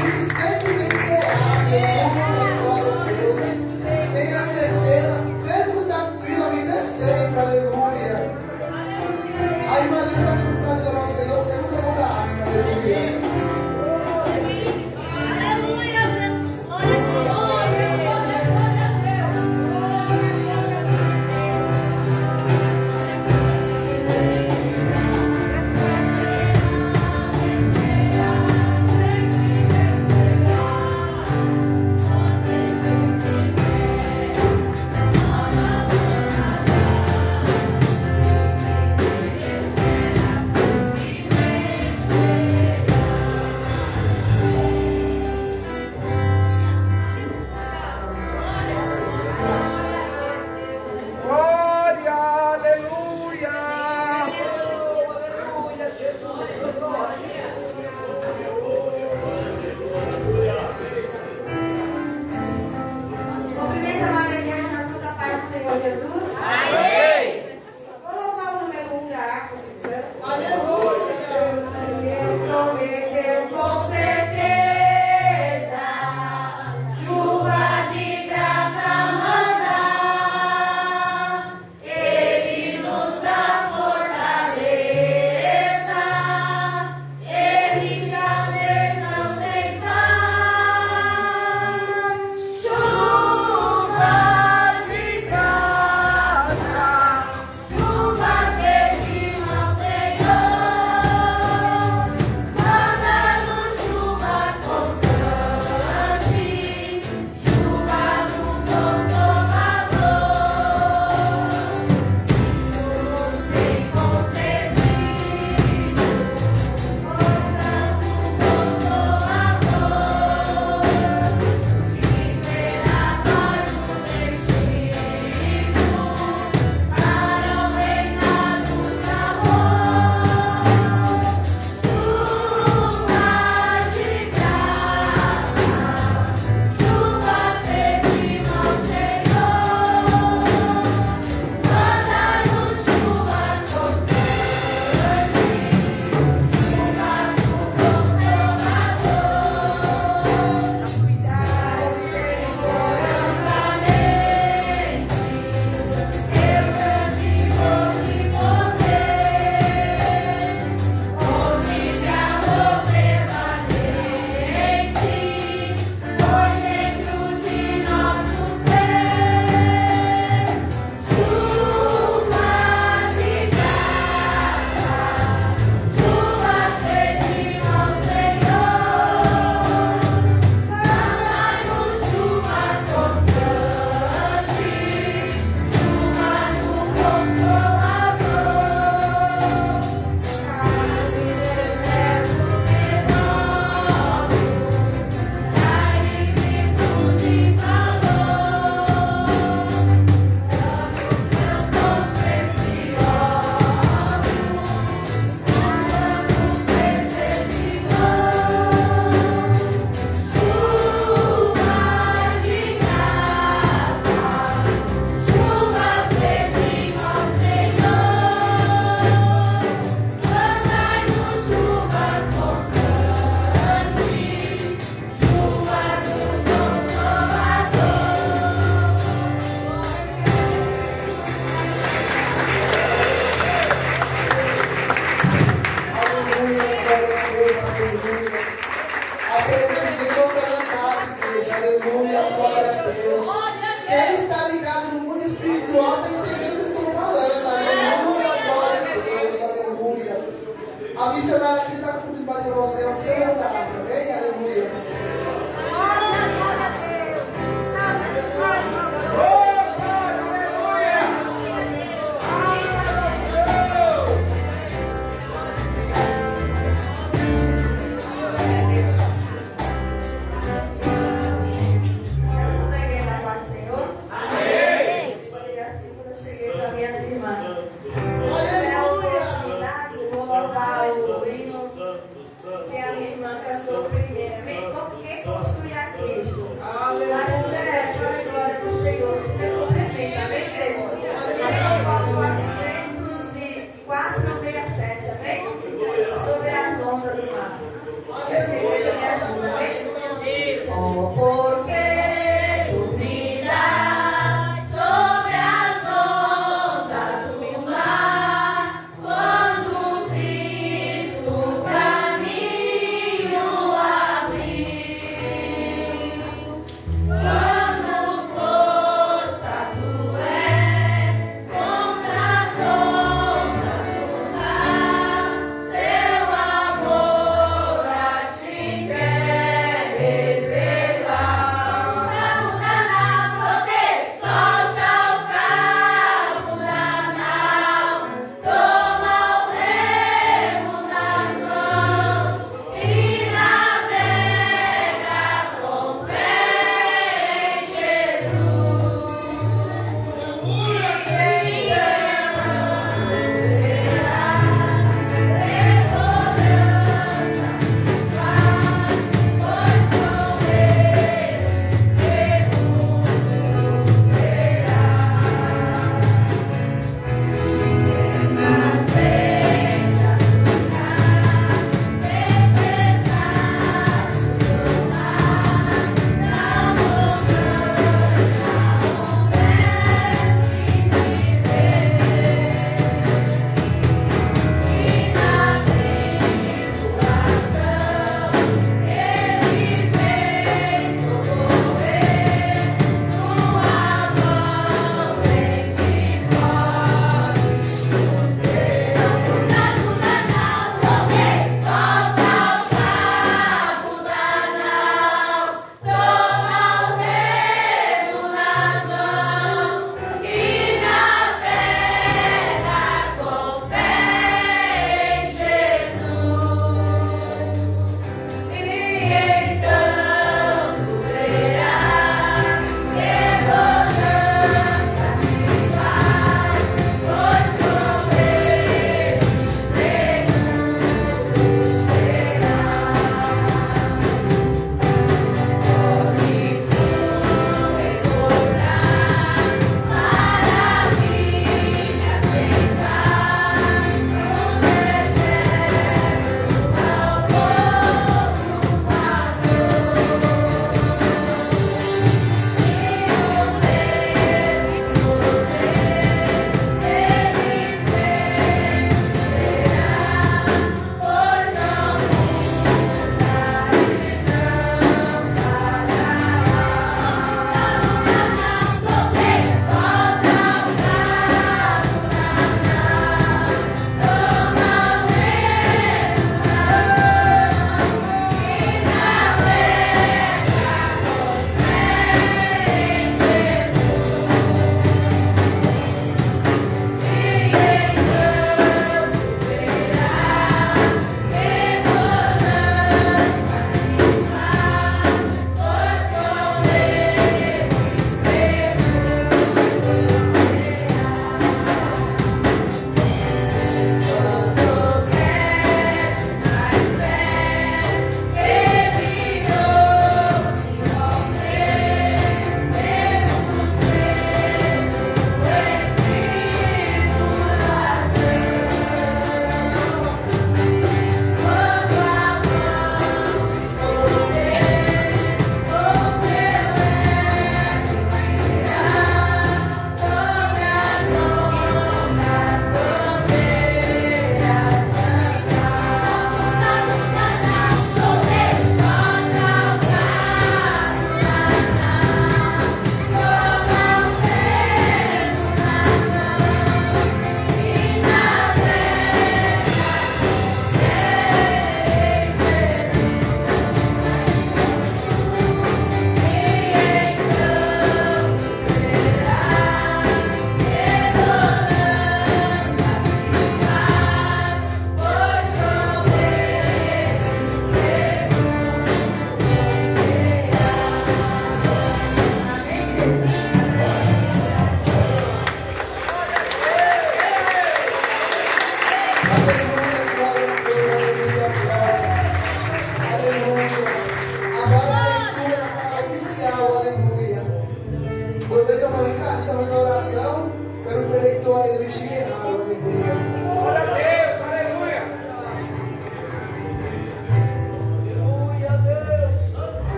Cristo sempre vencerá. Aleluia, glória a Deus. Tenha certeza, sempre está finalmente é sempre. Aleluia. A irmã Lina está por trás do nosso Senhor, você nunca vai dar. Aleluia. Aleluia, glória a Deus. Quem está ligado no mundo espiritual está entendendo o que eu estou falando. Aleluia, glória a Deus, aleluia. A missionária aqui está com debaixo de você, o que eu vou dar, amém? Aleluia. Que a minha irmã cantou.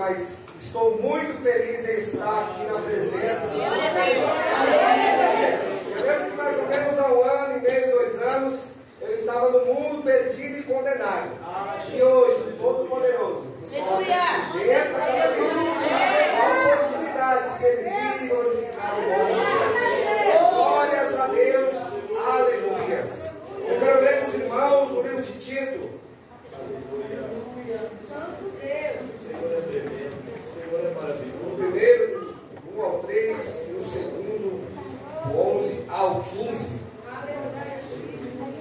mas estou muito feliz em estar aqui na presença do Senhor. Eu lembro que mais ou menos há 1 ano e meio, 2 anos, eu estava no mundo perdido e condenado. E hoje, o Todo-Poderoso nos coloca aqui dentro da casa dele, a oportunidade de servir e glorificar o nome dele. Glórias a Deus, aleluias. Eu quero ler com os irmãos no livro de Tito. O primeiro, 1 ao 3, e o segundo, 11 ao 15.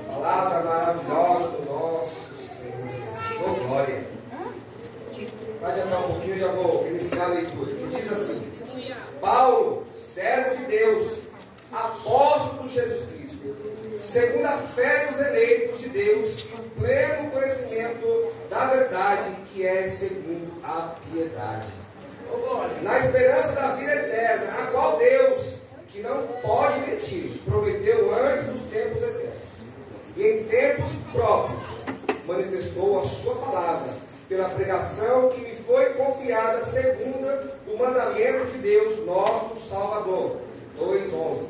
Palavra maravilhosa do nosso Senhor Jesus. Oh, glória. Vai adiantar um pouquinho, já vou iniciar a leitura. Que diz assim: Paulo, servo de Deus, apóstolo de Jesus Cristo, segundo a fé dos eleitos de Deus, o pleno conhecimento da verdade, que é segundo a piedade, na esperança da vida eterna, a qual Deus, que não pode mentir, prometeu antes dos tempos eternos, e em tempos próprios manifestou a sua palavra, pela pregação que me foi confiada, segundo o mandamento de Deus, nosso Salvador. 2:11.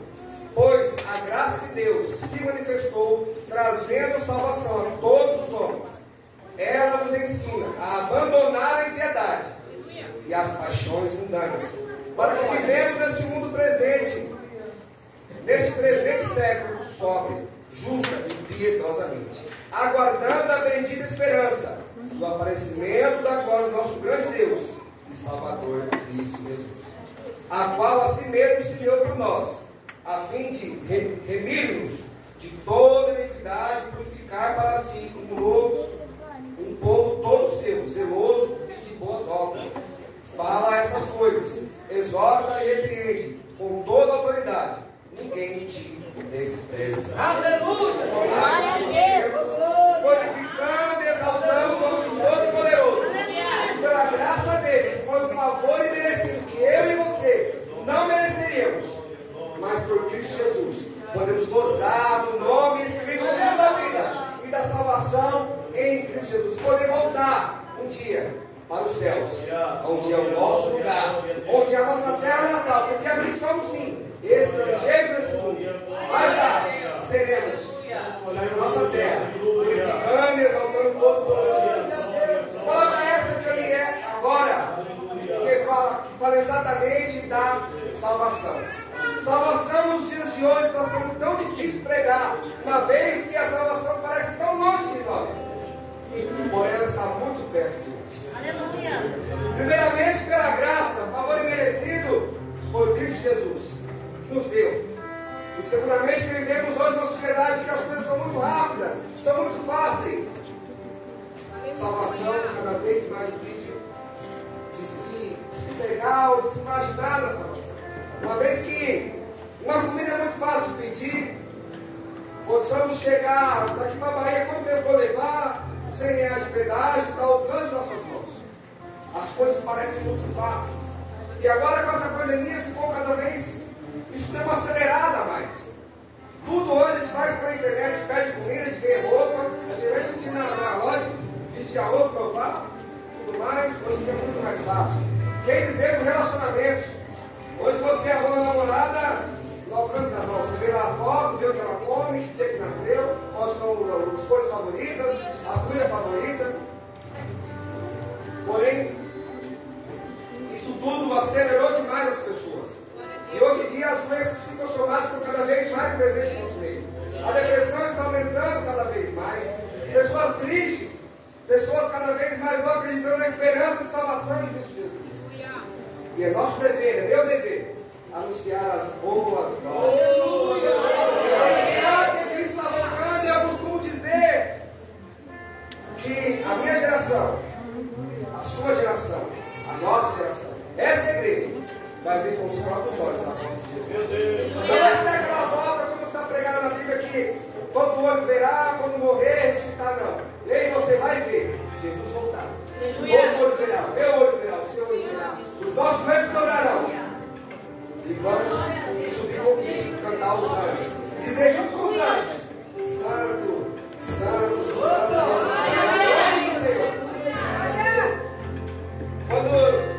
Pois a graça de Deus se manifestou, trazendo salvação a todos os homens. Ela nos ensina a abandonar a impiedade e as paixões mundanas, para que vivemos neste mundo presente, neste presente século, sóbrio, justa e piedosamente, aguardando a bendita esperança do aparecimento da glória do nosso grande Deus e Salvador Cristo Jesus, a qual a si mesmo se deu por nós, a fim de remir-nos de toda iniquidade e purificar para si um povo todo seu, zeloso e de boas obras. Fala essas coisas, exorta e repreende com toda autoridade. Ninguém te despreza. Aleluia! Glorificando e exaltando o nome do Todo-Poderoso, pela graça dele, que foi um favor imerecido que eu e você não mereceríamos, mas por Cristo Jesus podemos gozar do nome escrito no livro da vida e da salvação em Cristo Jesus, poder voltar um dia para os céus, onde é o nosso lugar, onde é a nossa terra natal, porque aqui somos sim estrangeiros nesse mundo, mas lá seremos na nossa terra, glorificando e exaltando todo o povo de Deus. A palavra é essa que ele é agora, que fala exatamente da salvação. Salvação nos dias de hoje está sendo tão difícil pregar, uma vez que a salvação parece tão longe de nós, porém ela está muito perto de nós. Primeiramente pela graça, favor imerecido por Cristo Jesus, que nos deu. E seguramente que vivemos hoje numa sociedade que as coisas são muito rápidas, são muito fáceis. Salvação cada vez mais difícil de se pegar ou de se imaginar na salvação. Uma vez que uma comida é muito fácil de pedir, possamos chegar daqui para a Bahia, quanto tempo vou levar? R$100 de pedágio, está ao alcance de nossas mãos. As coisas parecem muito fáceis. E agora com essa pandemia ficou cada vez, isso deu uma acelerada a mais. Tudo hoje a gente faz pela internet, pede comida, a gente vê roupa, antigamente a gente ia na loja, vestia roupa, provar, tudo mais, hoje em dia é muito mais fácil. Quem dizer os relacionamentos, hoje você arruma uma namorada no alcance da mão, você vê lá a foto, vê o que ela come, que dia que nasceu, quais são as cores favoritas, a comida favorita. Porém, isso tudo acelerou demais as pessoas. E hoje em dia as doenças psicossomáticas estão cada vez mais presentes no nosso meio. A depressão está aumentando cada vez mais. Pessoas tristes, pessoas cada vez mais não acreditando na esperança de salvação em Cristo Jesus. E é nosso dever, é meu dever, anunciar as boas novas. Anunciar que Cristo está voltando. E eu costumo dizer que a minha geração, a sua geração, a nossa geração, essa igreja vai ver com os próprios olhos a volta de Jesus. Não vai ser aquela volta como está pregado na Bíblia que todo olho verá quando morrer, ressuscitar, não. E aí você vai ver Jesus voltar. Todo olho verá, o meu olho verá, o seu olho verá. Os nossos joelhos dobrarão. E vamos subir com Cristo, cantar os anjos. Dizer junto com os anjos: Santo, Santo, Santo. Glória ao Senhor. Quando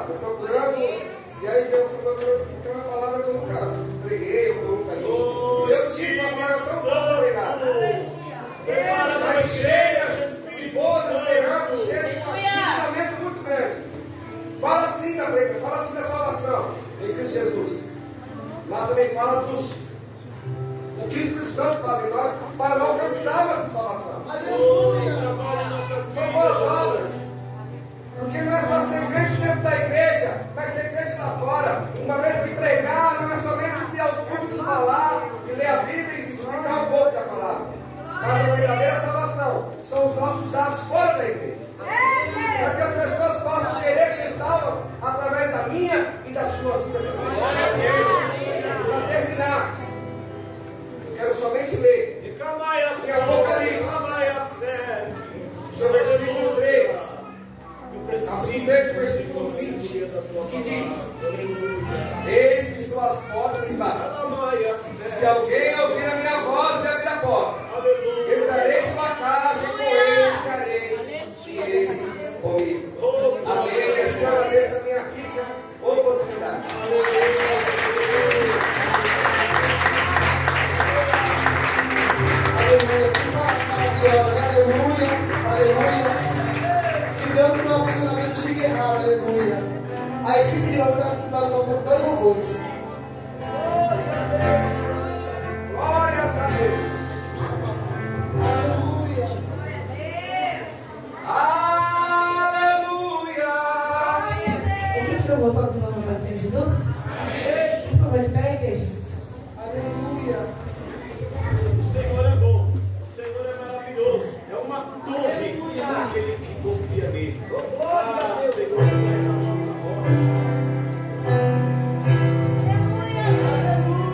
estou procurando, e aí Deus falou que é uma palavra que eu nunca preguei, ou que eu nunca li. Deus tive uma palavra tão boa para pregar, mas cheia de boas esperanças, cheia de um ensinamento muito grande. Fala assim da pregação, fala assim da salvação em Cristo Jesus, mas também fala o que o Espírito Santo faz em nós para alcançarmos essa salvação. São boas obras. Porque não é só ser crente dentro da igreja, mas ser crente lá fora. Uma vez que pregar, não é somente subir aos púlpitos e falar, e ler a Bíblia e explicar um pouco da palavra. Mas a verdadeira salvação são os nossos atos fora da igreja. Para que as pessoas possam querer ser salvas através da minha e da sua vida também. Para terminar, quero somente ler em Apocalipse, seu versículo 3, capítulo 3, versículo 20, que diz: eis que estou às portas e bato. Se alguém ouvir a minha voz e abrir a porta, entrarei em sua casa e com ele estarei e ele comigo. Amém. Assim eu agradeço a minha rica oportunidade. Aleluia, que maravilhosa, aleluia, aleluia. Que Deus nos dê um abençoamento chique, aleluia. A equipe de louvor vai dar os dois louvores. Glórias a Deus. Aleluia. Aleluia. A gente não gostou do nome do Senhor Jesus? Por favor, de pé, igreja. Aleluia. O Senhor é bom, o Senhor é maravilhoso, é uma torre naquele que confia nele. Ah, Senhor, tu és a nossa rocha. Aleluia.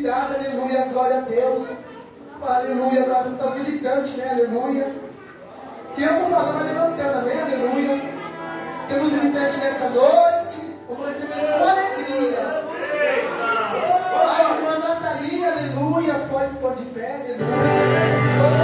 atividade, aleluia, glória a Deus. Aleluia, está militante, né? Aleluia. Quem eu for falando, vai levantando, amém? Aleluia. Temos militante nessa noite. Vamos receber com alegria. A irmã Natalia, aleluia. Pode de pé, aleluia.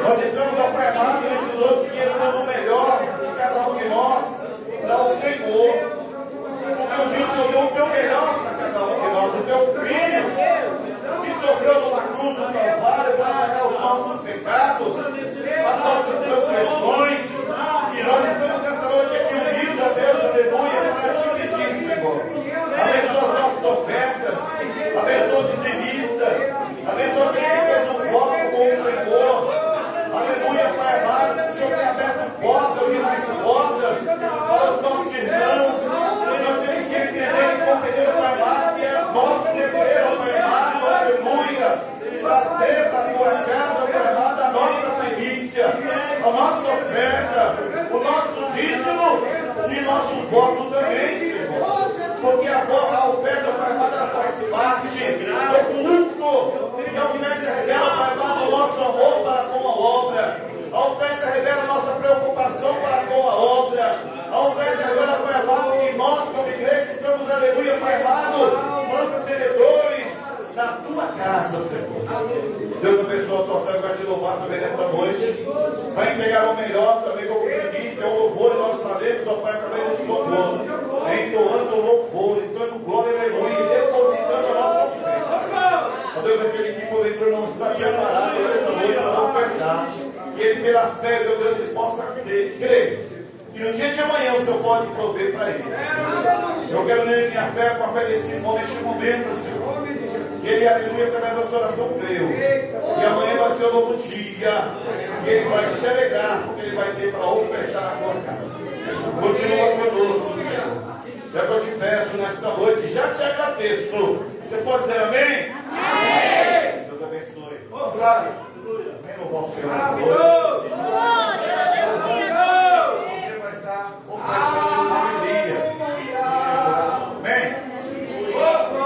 Nós estamos aclamados nesses 12 dias dando o melhor de cada um de nós. abençoar também nesta noite. Vai entregar o melhor também, como eu disse, é o louvor que nós faremos, ó Pai, através desse louvor. Entoando o louvor, entoando glória, aleluia, depositando a nossa oferta. Ó Deus, aquele que porventura não está preparado nesta noite para ofertar, que ele pela fé, meu Deus, ele possa crer. E no dia de amanhã o Senhor pode prover para ele. Eu quero ler minha fé com a fé desse irmão neste momento, Senhor. Que ele, aleluia, através da sua oração creu. E amanhã vai ser um novo dia. E ele vai se alegrar, porque ele vai ter para ofertar na tua casa. Continua conosco, Senhor. Já que eu te peço nesta noite, já te agradeço. Você pode dizer amém? Amém. Deus abençoe. Sabe? Vem louvar o Senhor nesta noite. Você vai estar ofertando uma alegria no seu coração. Amém? Oh,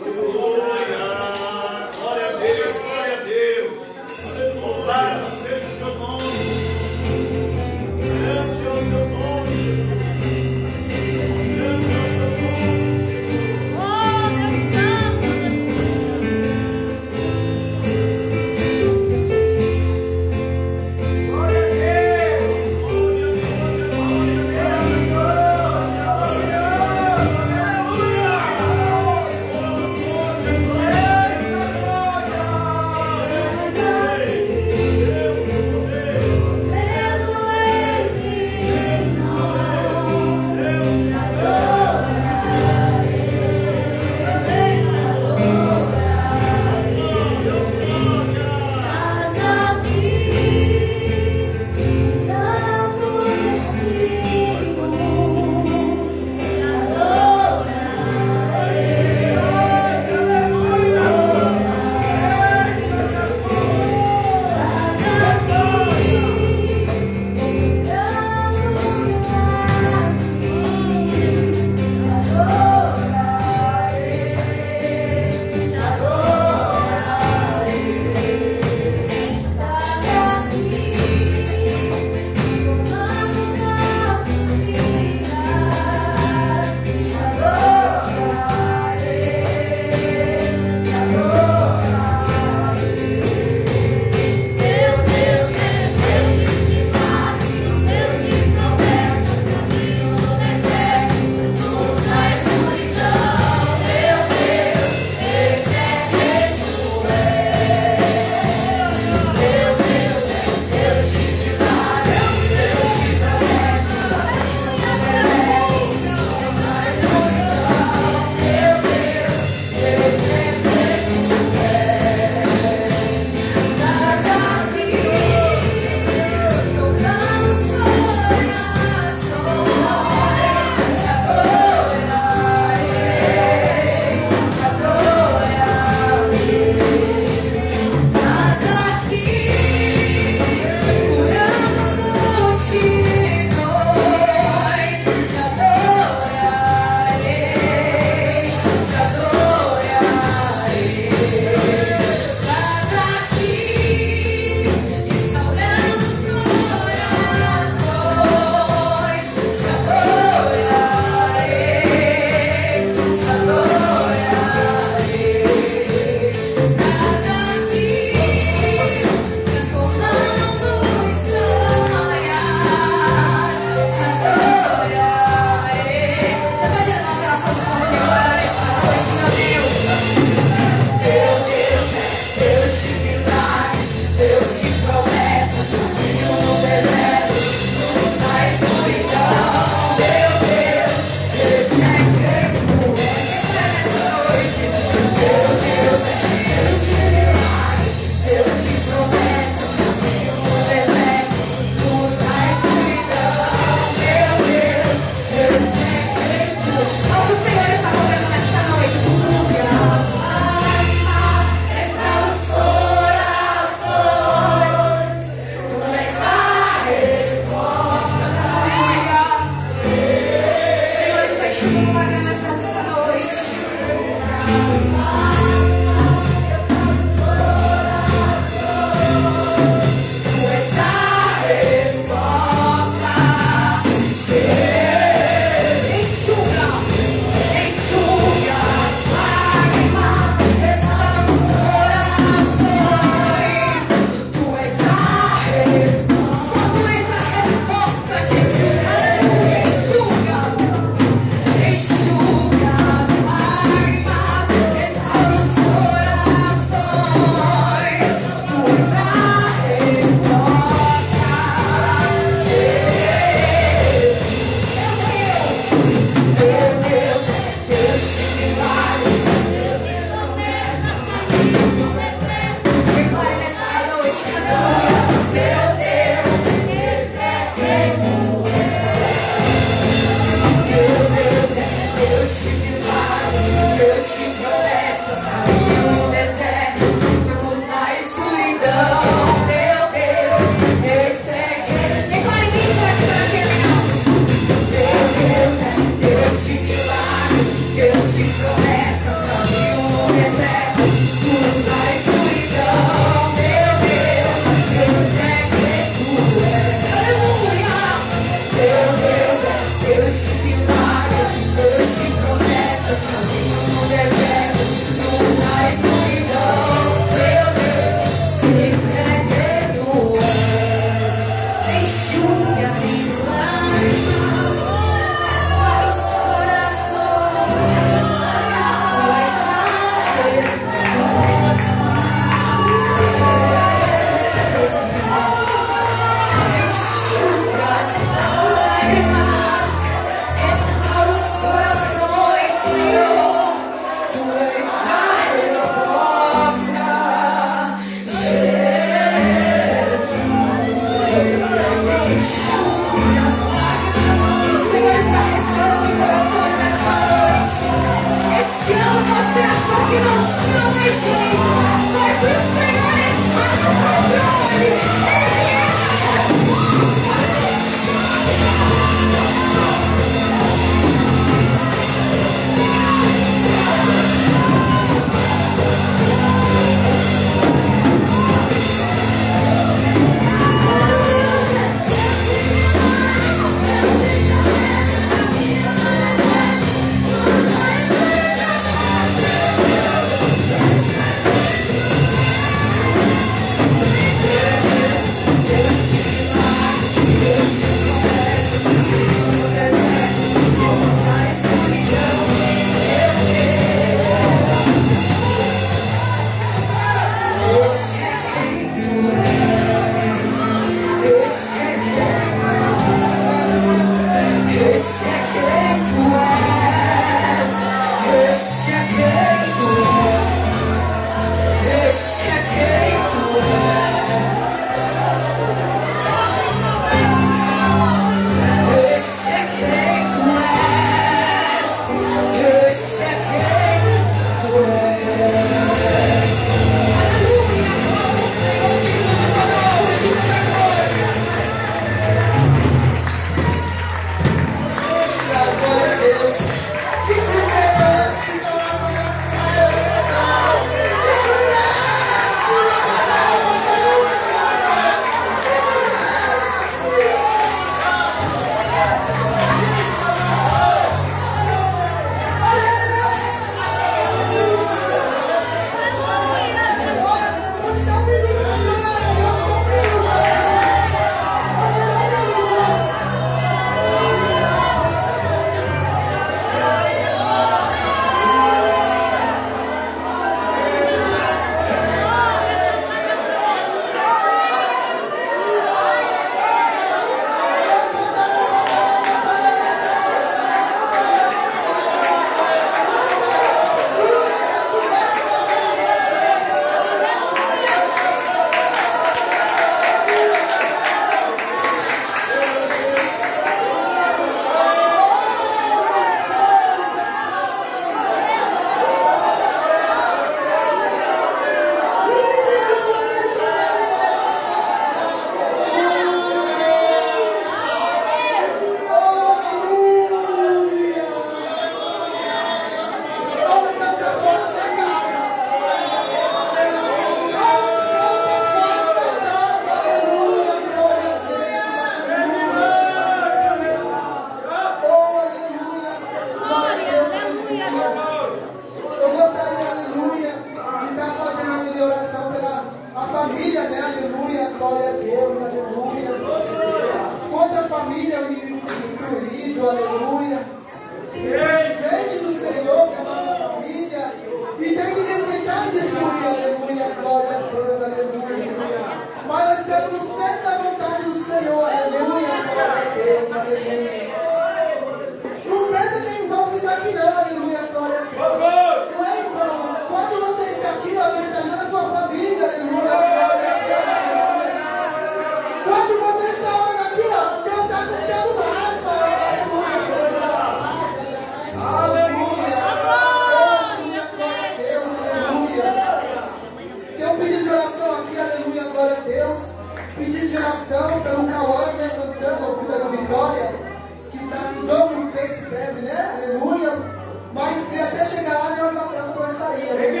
até chegar lá, nem uma planta vai sair. Aleluia.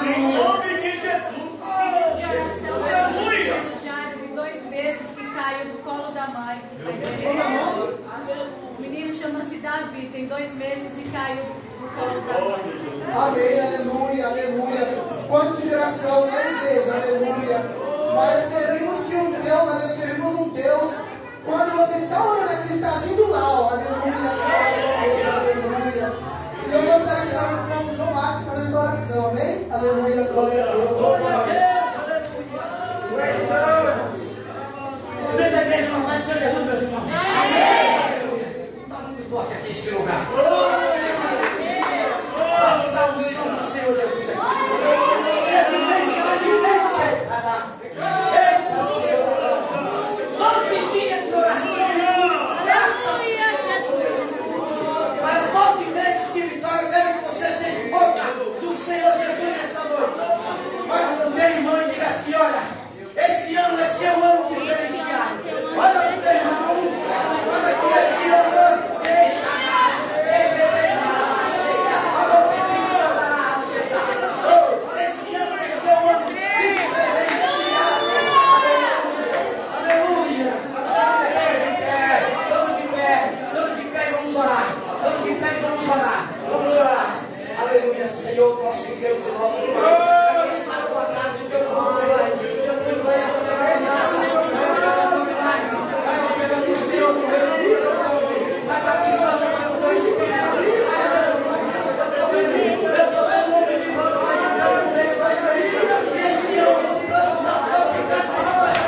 Em nome de Jesus. Aleluia. De 2 meses que caiu no colo da mãe. O menino chama-se Davi, tem 2 meses e caiu no colo da mãe. Amém, aleluia, aleluia. Quanto de oração, né, igreja? Aleluia. Mas queremos que um Deus, aleluia, queremos um Deus. Quando você está orando aqui, está agindo lá, ó. Aleluia, aleluia. E eu gostaria de chamar os irmãos João Marcos para essa oração, amém? Aleluia, glória a Deus. Glória a Deus, aleluia. Dentro da igreja, no Pai do Senhor Jesus, meus irmãos. Aleluia. Está muito forte aqui esse lugar. Pode dar um som do Senhor Jesus aqui. Eita, Senhor da glória. 12 dias de oração. Graças a Deus. Para 12 meses de vitória, eu quero que você seja boca do Senhor Jesus nessa noite. Olha para o teu irmão e diga assim: olha, esse ano é seu ano diferenciado. Olha para o teu irmão. Olha que esse ano deixa nada. Esse ano é seu ano diferenciado. Aleluia. Todo de pé, vamos orar. Todo de pé, vamos orar. Aleluia, Senhor, nosso Deus e nosso Pai. Aqui está a tua casa, o teu povo, Pai. O teu povo vai operar em casa, vai operar no milagre, vai operar no Senhor, no meu livro, vai batizando com o teu Espírito. Eu estou vendo o menino, Pai, vai vir. E este ano, eu te dou uma oportunidade para história.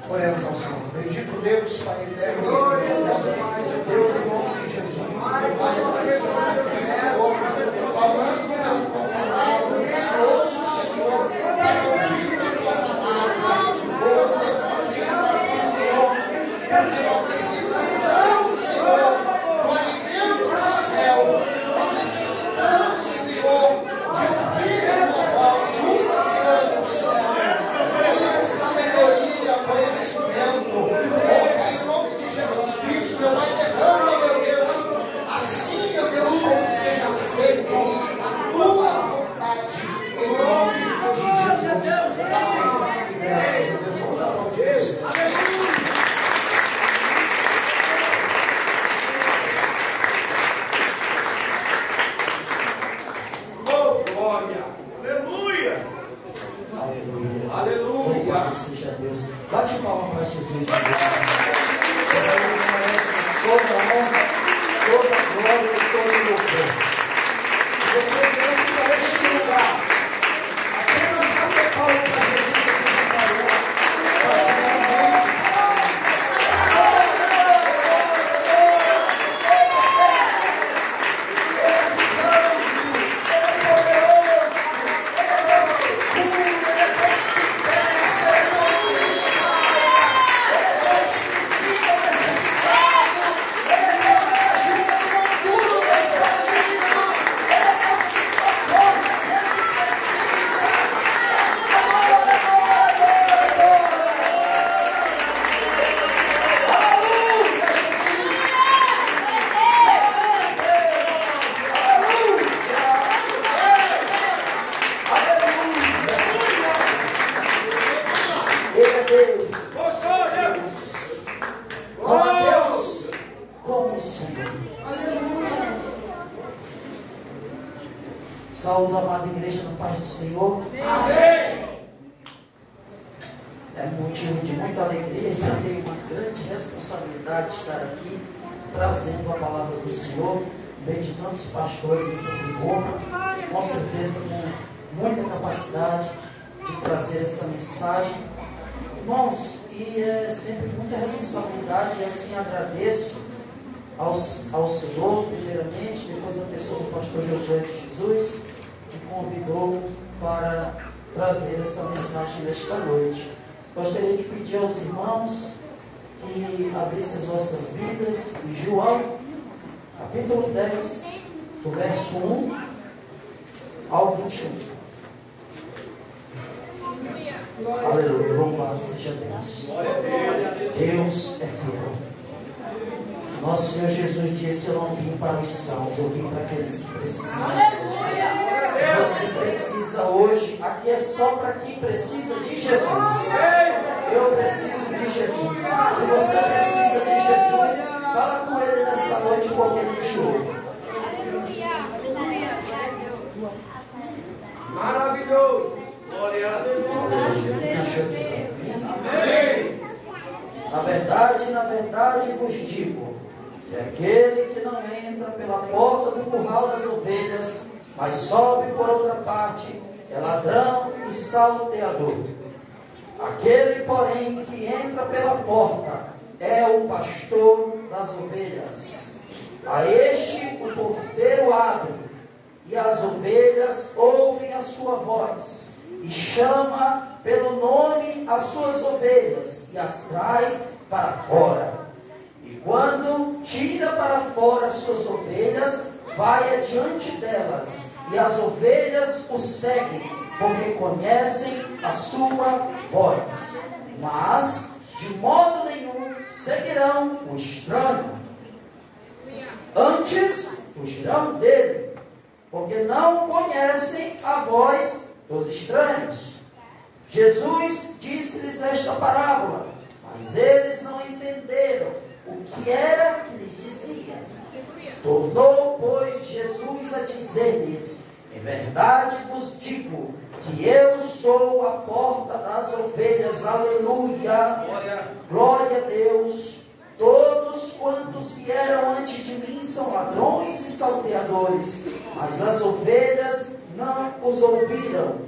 Oremos ao Senhor. Bendito Deus, Pai eterno, Deus em nome de Jesus. Pai, nós estamos aqui, Senhor, falando pela tua palavra, ansioso, Senhor, para ouvir a tua palavra. Oh, Deus, nós viemos aqui, Senhor, porque nós necessitamos, Senhor, do alimento do céu. Nós necessitamos, Senhor, de ouvir a tua voz. Aleluia. Louvado seja Deus. Bate palma para Jesus. Ele merece toda a honra, toda a glória e todo o louvor. Se você viesse para este lugar, apenas bater palma para Jesus, você já parou. Saúdo a amada igreja na paz do Senhor. Amém. É motivo de muita alegria e também uma grande responsabilidade estar aqui trazendo a palavra do Senhor, bem de tantos pastores em Santa Roma, com certeza com muita capacidade de trazer essa mensagem. Irmãos, e é sempre muita responsabilidade, e assim agradeço ao Senhor, primeiramente, depois a pessoa do pastor Josué de Jesus, que convidou para trazer essa mensagem nesta noite. Gostaria de pedir aos irmãos que abrissem as vossas Bíblias em João, capítulo 10, do verso 1 ao 21. Aleluia, louvado seja Deus. Deus é fiel. Nosso Senhor Jesus disse: eu não vim para os sãos, eu vim para aqueles que precisam. Se você precisa hoje, aqui é só para quem precisa de Jesus. Eu preciso de Jesus. Se você precisa de Jesus, fala com Ele nessa noite, porque Ele te ouve. Maravilhoso. Glória a Deus. Amém. Na verdade vos digo, que aquele que não entra pela porta do curral das ovelhas, mas sobe por outra parte, é ladrão e salteador. Aquele, porém, que entra pela porta, é o pastor das ovelhas. A este o porteiro abre, e as ovelhas ouvem a sua voz, e chama pelo nome as suas ovelhas, e as traz para fora. E quando tira para fora as suas ovelhas, vai adiante delas, e as ovelhas o seguem, porque conhecem a sua voz. Mas, de modo nenhum, seguirão o estranho. Antes, fugirão dele, porque não conhecem a voz dos estranhos. Jesus disse-lhes esta parábola, mas eles não entenderam o que era que lhes dizia. Tornou, pois, Jesus a dizer-lhes: em verdade vos digo que eu sou a porta das ovelhas. Aleluia. Glória a Deus. Todos quantos vieram antes de mim são ladrões e salteadores, mas as ovelhas não os ouviram.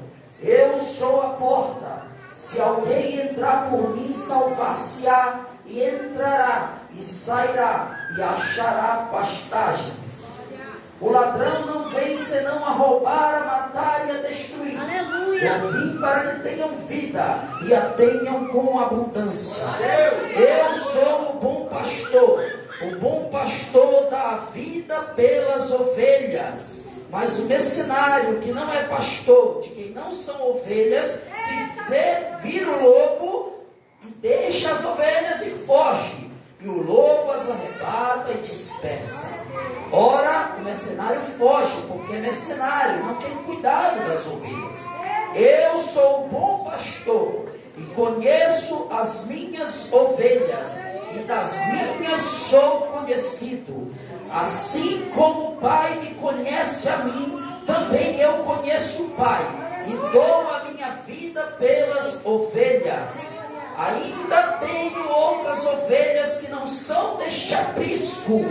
Eu sou a porta. Se alguém entrar por mim, salvar-se-á, e entrará e sairá e achará pastagens. O ladrão não vem senão a roubar, a matar e a destruir. Aleluia. Eu vim para que tenham vida e a tenham com abundância. Eu sou o bom pastor. O bom pastor dá a vida pelas ovelhas. Mas o mercenário, que não é pastor, de quem não são ovelhas, se vira o lobo e deixa as ovelhas e foge. E o lobo as arrebata e dispersa. Ora, o mercenário foge, porque é mercenário, não tem cuidado das ovelhas. Eu sou o bom pastor e conheço as minhas ovelhas, e das minhas sou conhecido. Assim como o Pai me conhece a mim, também eu conheço o Pai, e dou a minha vida pelas ovelhas. Ainda tenho outras ovelhas que não são deste aprisco.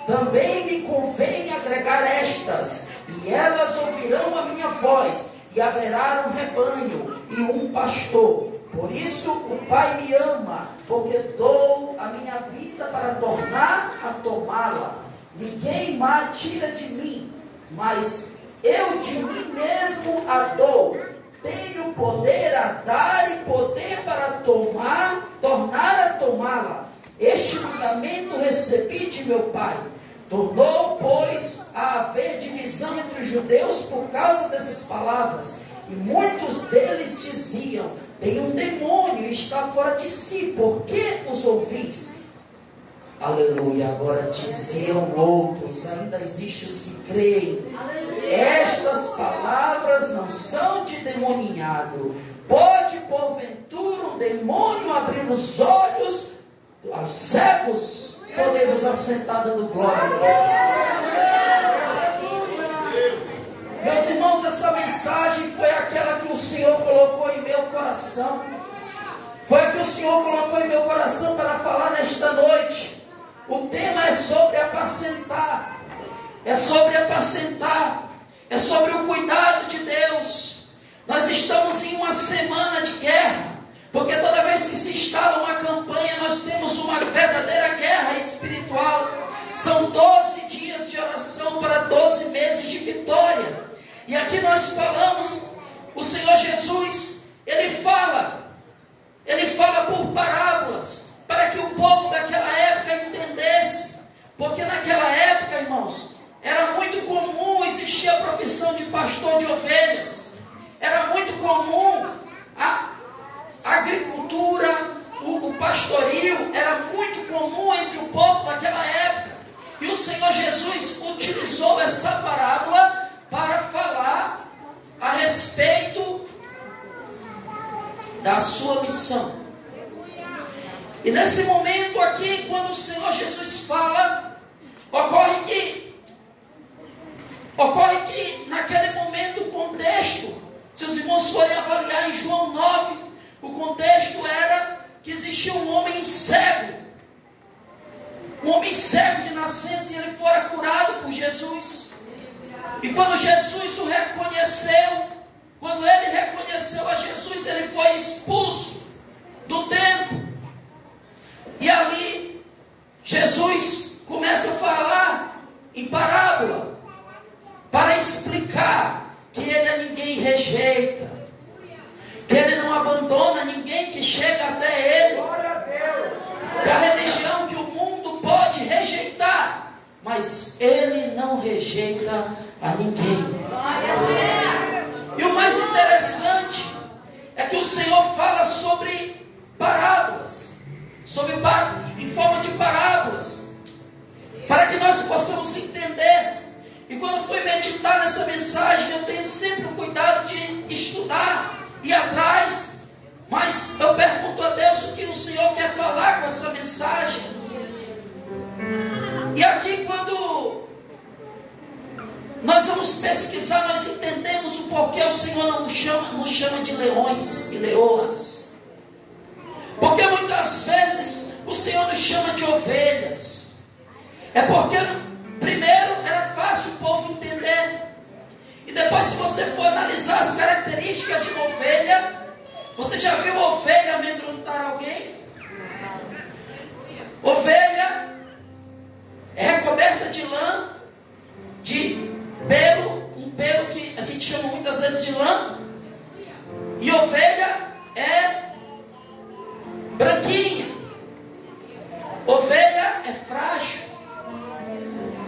Também me convém agregar estas, e elas ouvirão a minha voz, e haverá um rebanho e um pastor. Por isso o Pai me ama, porque dou a minha vida para tornar a tomá-la. Ninguém mais tira de mim, mas eu de mim mesmo a dou. Tenho poder a dar e poder para tornar a tomá-la. Este mandamento recebi de meu Pai. Tornou, pois, a haver divisão entre os judeus por causa dessas palavras. E muitos deles diziam: tem um demônio e está fora de si, por que os ouvis? Aleluia. Agora diziam outros, ainda existem os que creem: estas palavras não são de demoninhado. Pode porventura um demônio abrir os olhos aos cegos? Podemos assentar dando glória a Deus. Meus irmãos, essa mensagem foi aquela que o Senhor colocou em meu coração. Foi a que o Senhor colocou em meu coração para falar nesta noite. O tema é sobre apacentar. É sobre apacentar. É sobre o cuidado de Deus. Nós estamos em uma semana de guerra. Porque toda vez que se instala uma campanha, nós temos uma verdadeira guerra espiritual. São 12 dias de oração para 12 meses de vitória. E aqui nós falamos, o Senhor Jesus, Ele fala por parábolas, para que o povo daquela época entendesse. Porque naquela época, irmãos, era muito comum existir a profissão de pastor de ovelhas. Era muito comum a agricultura, o pastorio, era muito comum entre o povo daquela época. E o Senhor Jesus utilizou essa parábola para falar a respeito da sua missão. E nesse momento aqui, quando o Senhor Jesus fala, ocorre que naquele momento o contexto, se os irmãos forem avaliar em João 9, o contexto era que existia um homem cego. Um homem cego de nascença, e ele fora curado por Jesus. E quando Jesus o reconheceu, quando ele reconheceu a Jesus, ele foi expulso do templo. E ali, Jesus começa a falar em parábola, para explicar que ele a ninguém rejeita, que ele não abandona ninguém que chega até ele. Que a religião que o mundo pode rejeitar, mas ele não rejeita a ninguém. E o mais interessante é que o Senhor fala sobre parábolas, em forma de parábolas, para que nós possamos entender. E quando eu fui meditar nessa mensagem, eu tenho sempre o cuidado de estudar, ir atrás, mas eu pergunto a Deus o que o Senhor quer falar com essa mensagem. E aqui, quando nós vamos pesquisar, nós entendemos o porquê o Senhor não nos chama de leões e leoas. Porque muitas vezes o Senhor nos chama de ovelhas. É porque primeiro era fácil o povo entender. E depois, se você for analisar as características de uma ovelha, você já viu ovelha amedrontar alguém? Ovelha é recoberta de lã, de pelo, um pelo que a gente chama muitas vezes de lã. E ovelha é branquinha. Ovelha é frágil.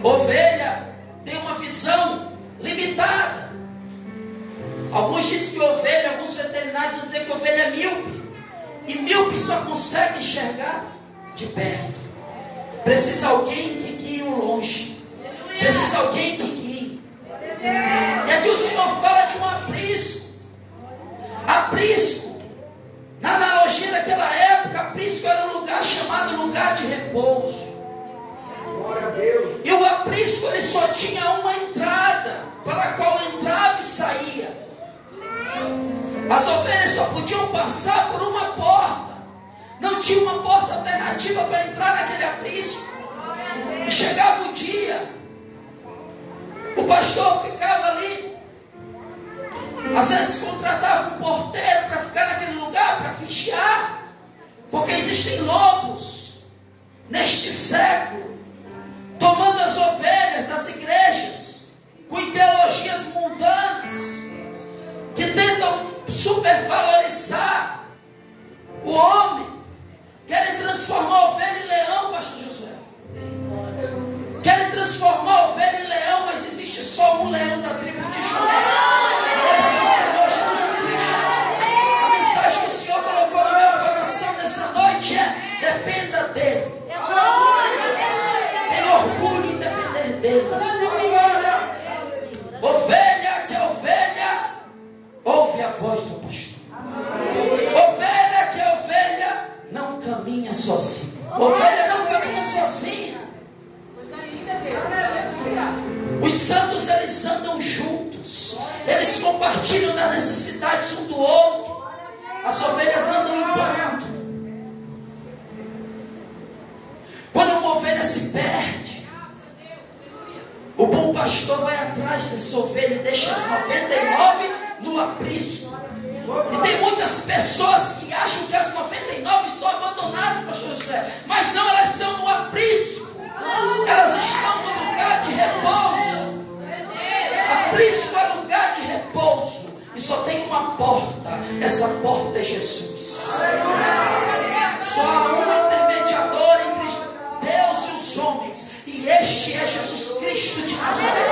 Ovelha tem uma visão limitada. Alguns dizem que ovelha, alguns veterinários vão dizer que ovelha é míope. E míope só consegue enxergar de perto. Precisa alguém que guie o longe. Precisa alguém que guie. E aqui o Senhor fala de um aprisco. Aprisco, na analogia daquela época, aprisco era um lugar chamado lugar de repouso. E o aprisco ele só tinha uma entrada, pela qual entrava e saía. As ovelhas só podiam passar por uma porta. Não tinha uma porta alternativa para entrar naquele aprisco. E chegava o dia, o pastor ficava ali. Às vezes contratava um porteiro para ficar naquele lugar, para vigiar. Porque existem lobos neste século, tomando as ovelhas das igrejas, com ideologias mundanas, que tentam supervalorizar o homem, querem transformar a ovelha em leão, pastor Josué. Querem transformar a ovelha em leão, mas existe só um leão da tribo de Judá. Esse é o Senhor Jesus Cristo. A mensagem que o Senhor colocou no meu coração nessa noite é: dependa dele. Tem orgulho em depender dele. Ovelha que é ovelha, ouve a voz do pastor. Ovelha que é ovelha, não caminha sozinha. Ovelha não caminha sozinha. Os santos, eles andam juntos. Eles compartilham das necessidades um do outro. As ovelhas andam em bando. Quando uma ovelha se perde, o bom pastor vai atrás dessa ovelha e deixa as 99 no aprisco. E tem muitas pessoas que acham que as 99 estão abandonadas, pastor José. Mas não, elas estão no aprisco. Elas estão no lugar de repouso. Aprisco é lugar de repouso. E só tem uma porta. Essa porta é Jesus. Só há um intermediador entre Deus e os homens. E este é Jesus Cristo de Nazaré.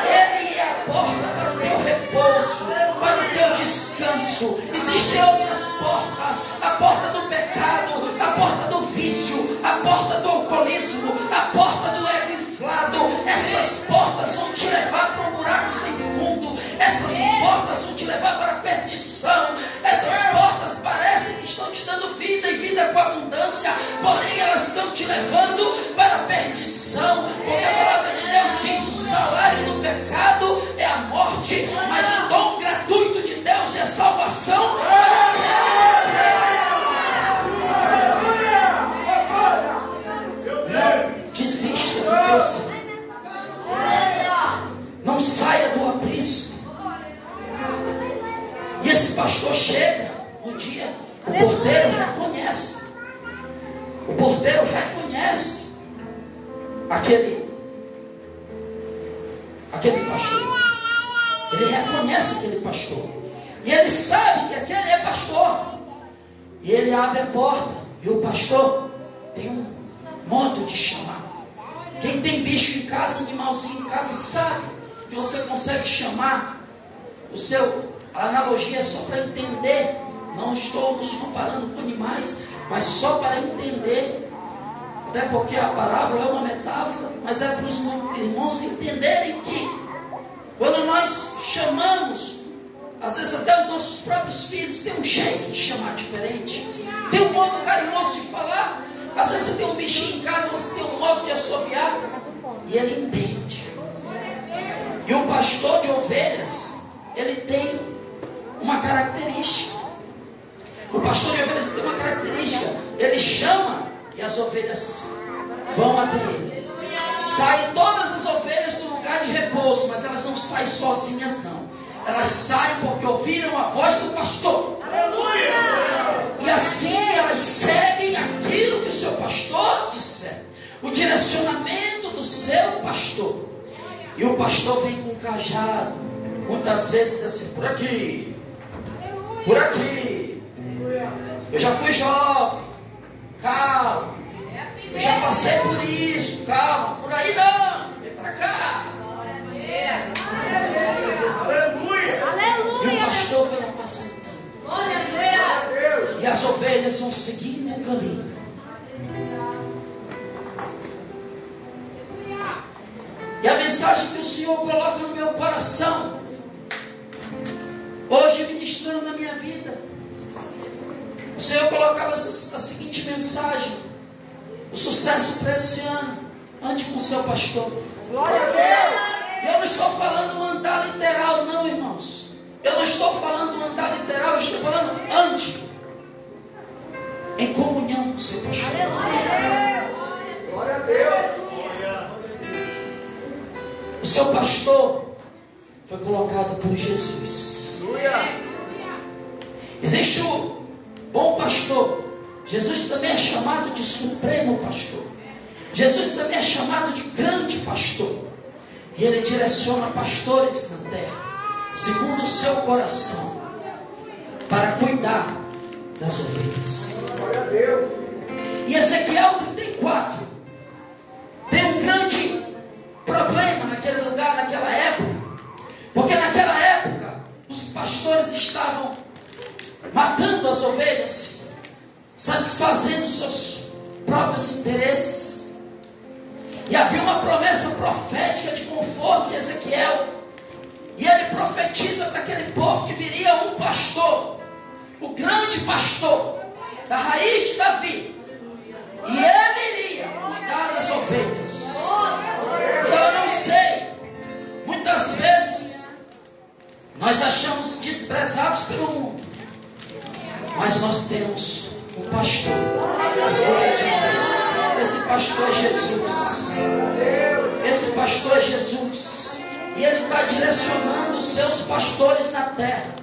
Ele é a porta para o teu repouso, para o teu descanso. Existem outras portas: a porta do pecado, a porta do vício, a porta do alcoolismo, a porta do ego inflado. Essas portas vão te levar para um buraco sem fundo. Essas portas vão te levar para a perdição. Essas portas parecem que estão te dando vida e vida com abundância, porém elas estão te levando para a perdição. Porque a palavra de Deus diz: o salário do pecado é a morte, mas o dom gratuito de Deus é a salvação para não desista do teu sonho. Não saia do aprisco. E esse pastor chega no dia, o porteiro reconhece. O porteiro reconhece aquele pastor. Ele reconhece aquele pastor. E ele sabe que aquele é pastor. E ele abre a porta. E o pastor tem um modo de chamar. Quem tem bicho em casa, animalzinho em casa, sabe que você consegue chamar o seu. A analogia é só para entender. Não estou nos comparando com animais, mas só para entender. Até porque a parábola é uma metáfora, mas é para os irmãos entenderem que quando nós chamamos, às vezes até os nossos próprios filhos têm um jeito de chamar diferente, tem um modo carinhoso de falar. Às vezes você tem um bichinho em casa, você tem um modo de assoviar, e ele entende. E o pastor de ovelhas, ele tem uma característica. O pastor de ovelhas tem uma característica. Ele chama e as ovelhas vão até ele. Saem todas as ovelhas do lugar de repouso, mas elas não saem sozinhas, não. Elas saem porque ouviram a voz do pastor. E assim elas seguem aquilo que o seu pastor disser, o direcionamento do seu pastor. E o pastor vem com um cajado, muitas vezes assim: por aqui, por aqui. Eu já fui jovem, calma. Eu já passei por isso, calma. Por aí não, vem para cá. E o pastor vem apacentando. E as ovelhas vão seguindo o caminho. E a mensagem que o Senhor coloca no meu coração, hoje ministrando na minha vida, o Senhor colocava a seguinte mensagem: o sucesso para esse ano, ande com o seu pastor. Glória a Deus. E eu não estou falando andar literal, não, irmãos. Eu não estou falando andar literal, eu estou falando ande em comunhão com o seu pastor. Glória a Deus. O seu pastor foi colocado por Jesus. Existe o bom pastor. Jesus também é chamado de supremo pastor. Jesus também é chamado de grande pastor. E ele direciona pastores na terra, segundo o seu coração, para cuidar das ovelhas. Glória a Deus. E Ezequiel 34 tem um grande problema naquele lugar, naquela época, porque naquela época os pastores estavam matando as ovelhas, satisfazendo seus próprios interesses. E havia uma promessa profética de conforto em Ezequiel. E ele profetiza para aquele povo que viria um pastor, o grande pastor, da raiz de Davi. E ele iria cuidar das ovelhas. Então eu não sei, muitas vezes nós achamos desprezados pelo mundo, mas nós temos um pastor. Glória a Deus. Esse pastor é Jesus. Esse pastor é Jesus. E ele está direcionando os seus pastores na terra.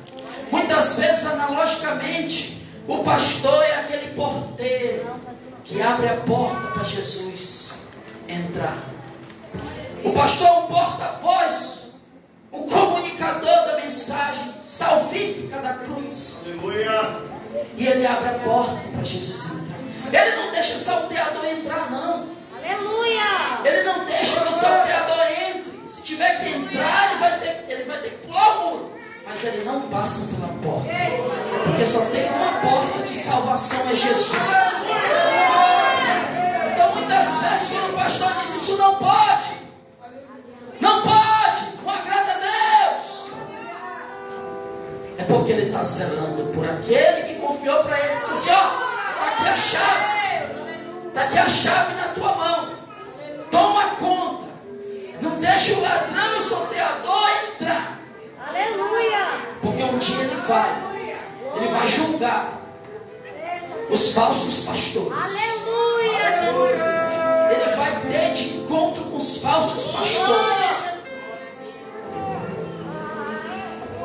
Muitas vezes, analogicamente, o pastor é aquele porteiro que abre a porta para Jesus entrar. O pastor é um porta-voz, o comunicador da mensagem salvífica da cruz. E ele abre a porta para Jesus entrar. Ele não deixa o salteador entrar, não. Aleluia! Ele não deixa que o salteador entre. Se tiver que entrar, ele vai ter que pular o muro. Mas ele não passa pela porta. Porque só tem uma porta de salvação, é Jesus. Então muitas vezes quando o pastor diz isso, não pode. Não pode, não agrada a Deus. É porque ele está zelando por aquele que confiou para ele. Diz assim, ó. Está aqui a chave. Está aqui a chave na tua mão. Toma conta. Não deixa o ladrão e o salteador entrar. Aleluia! Porque um dia ele vai julgar os falsos pastores. Aleluia! Ele vai ter de encontro com os falsos pastores.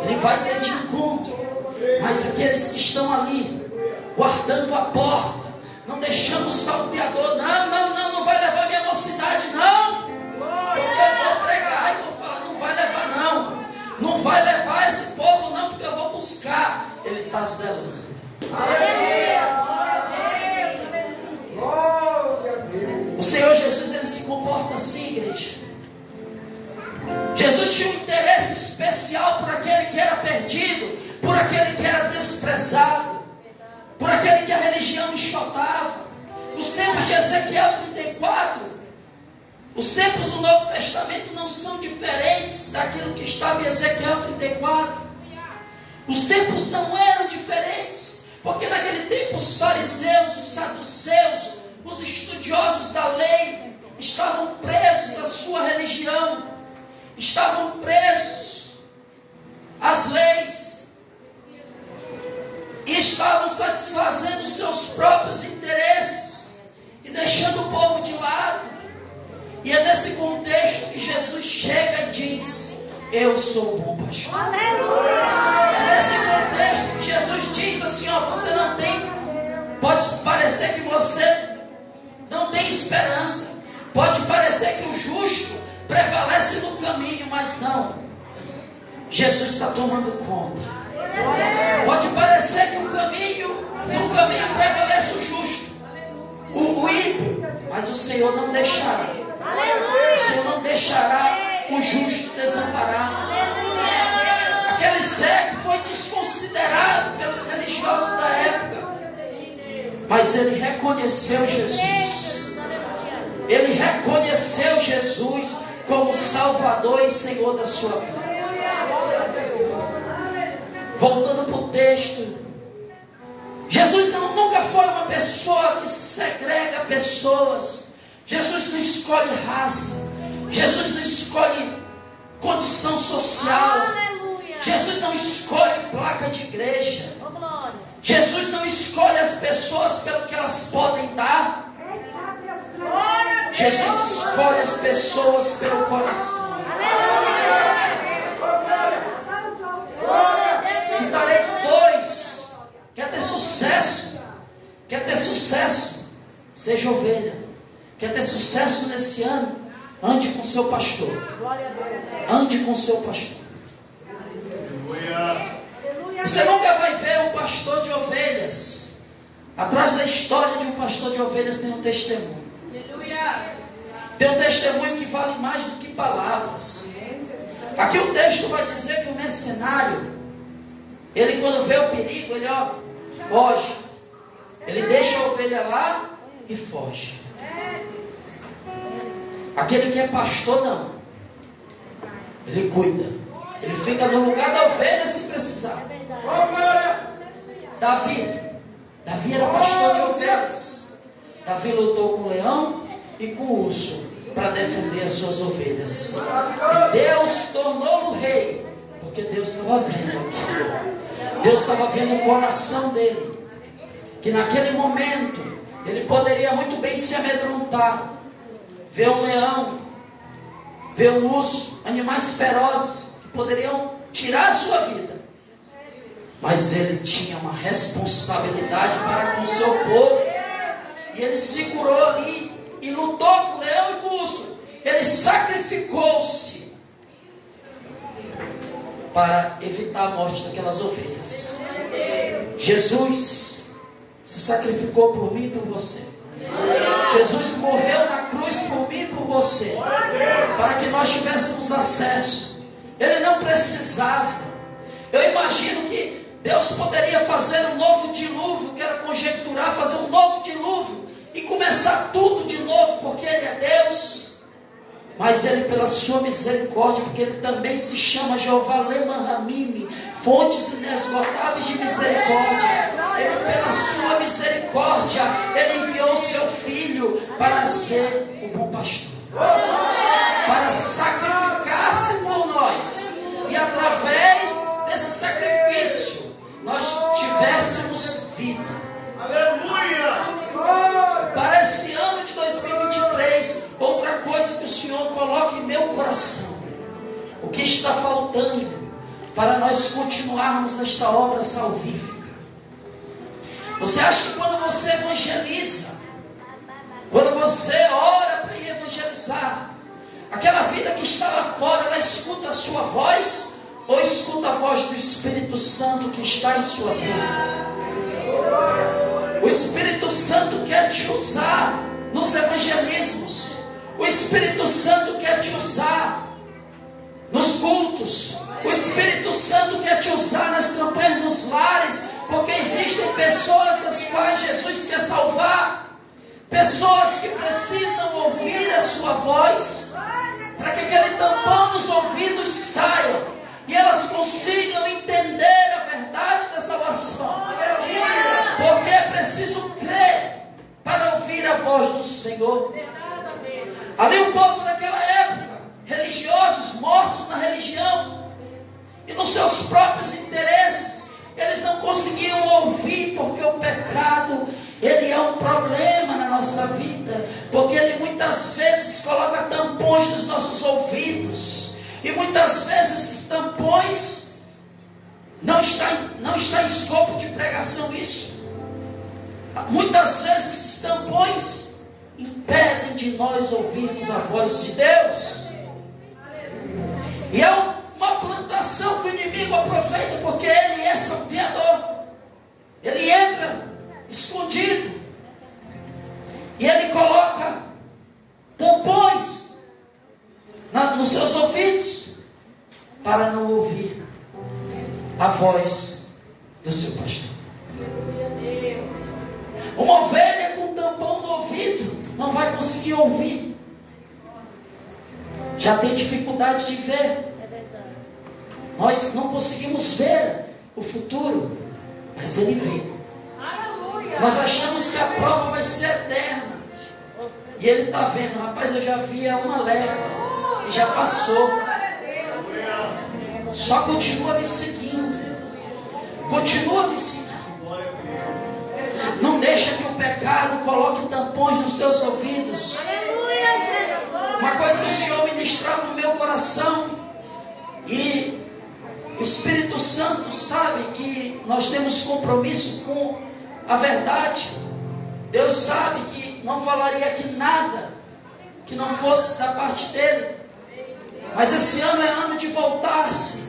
Ele vai ter de encontro. Mas aqueles que estão ali guardando a porta, não deixando o salteador, não vai levar minha mocidade, não. Eu vou pregar e vou falar, não vai levar não. Não vai levar esse povo não, porque eu vou buscar. Ele está zelando. O Senhor Jesus, ele se comporta assim, igreja. Jesus tinha um interesse especial por aquele que era perdido, por aquele que era desprezado, por aquele que a religião enxotava. Os tempos de Ezequiel 34, os tempos do Novo Testamento não são diferentes daquilo que estava em Ezequiel 34. Os tempos não eram diferentes, porque naquele tempo os fariseus, os saduceus, os estudiosos da lei estavam presos à sua religião, estavam presos às leis, e estavam satisfazendo os seus próprios interesses e deixando o povo de lado. E é nesse contexto que Jesus chega e diz: eu sou o bom pastor. É nesse contexto que Jesus diz assim, ó, você não tem, pode parecer que você não tem esperança, pode parecer que o justo prevalece no caminho, mas não, Jesus está tomando conta. Pode parecer que no caminho prevalece o justo, o ímpio, mas o Senhor não deixará. O Senhor não deixará o justo desamparado. Aquele cego foi desconsiderado pelos religiosos da época, mas ele reconheceu Jesus. Ele reconheceu Jesus como Salvador e Senhor da sua vida. Voltando para o texto, Jesus nunca foi uma pessoa que segrega pessoas. Jesus não escolhe raça. Jesus não escolhe condição social. Jesus não escolhe placa de igreja. Jesus não escolhe as pessoas pelo que elas podem dar. Jesus escolhe as pessoas pelo coração. Citarei 2. Quer ter sucesso? Quer ter sucesso? Seja ovelha. Quer ter sucesso nesse ano? Ande com seu pastor. Ande com seu pastor. Você nunca vai ver um pastor de ovelhas. Atrás da história de um pastor de ovelhas tem um testemunho. Tem um testemunho que vale mais do que palavras. Aqui o texto vai dizer que o mercenário, ele quando vê o perigo, ele foge. Ele deixa a ovelha lá e foge. Aquele que é pastor não. Ele cuida. Ele fica no lugar da ovelha se precisar. Davi era pastor de ovelhas. Davi lutou com o leão e com o urso para defender as suas ovelhas. E Deus tornou-o rei, porque Deus estava vendo aqui. Deus estava vendo o coração dele, que naquele momento ele poderia muito bem se amedrontar, ver um leão, ver um urso, animais ferozes que poderiam tirar a sua vida. Mas ele tinha uma responsabilidade para com o seu povo. E ele segurou ali e lutou com o leão e com o urso. Ele sacrificou-se para evitar a morte daquelas ovelhas. Jesus se sacrificou por mim e por você. Jesus morreu na cruz por mim e por você, para que nós tivéssemos acesso. Ele não precisava. Eu imagino que Deus poderia fazer um novo dilúvio, que era conjecturar, fazer um novo dilúvio e começar tudo de novo, porque Ele é Deus. Mas Ele, pela sua misericórdia, porque Ele também se chama Jeová Leman Hamimi, fontes inesgotáveis de misericórdia. Ele, pela sua misericórdia, Ele enviou o seu Filho para ser o bom pastor, para sacrificar-se por nós, e através desse sacrifício nós tivéssemos vida. Aleluia! Para esse ano de 2023, outra coisa que o Senhor coloca em meu coração: o que está faltando para nós continuarmos esta obra salvífica? Você acha que quando você evangeliza, quando você ora para ir evangelizar, aquela vida que está lá fora, ela escuta a sua voz, ou escuta a voz do Espírito Santo que está em sua vida? O Espírito Santo quer te usar nos evangelismos. O Espírito Santo quer te usar nos cultos. O Espírito Santo quer te usar nas campanhas dos lares, porque existem pessoas das quais Jesus quer salvar. Pessoas que precisam ouvir a sua voz, para que aquele tampão nos ouvidos saia e elas consigam entender a verdade da salvação. Porque é preciso crer para ouvir a voz do Senhor. Ali o povo daquela época, religiosos, mortos na religião e nos seus próprios interesses, eles não conseguiam ouvir, porque o pecado, ele é um problema na nossa vida, porque ele muitas vezes coloca tampões nos nossos ouvidos. E muitas vezes esses tampões não está em escopo de pregação isso. Muitas vezes esses tampões impedem de nós ouvirmos a voz de Deus. E é uma plantação que o inimigo aproveita, porque ele é salteador. Ele entra escondido e ele coloca tampões nos seus ouvidos, para não ouvir a voz do seu pastor. Uma ovelha com um tampão no ouvido não vai conseguir ouvir. Já tem dificuldade de ver. Nós não conseguimos ver o futuro, mas Ele vê. Nós achamos que a prova vai ser eterna, e Ele está vendo. Rapaz, eu já vi uma légua e já passou. Só continua me seguindo. Continua me seguindo. Não deixa que o pecado coloque tampões nos teus ouvidos. Uma coisa que o Senhor ministrava no meu coração, e o Espírito Santo sabe que nós temos compromisso com a verdade. Deus sabe que não falaria aqui nada que não fosse da parte dele. Mas esse ano é ano de voltar-se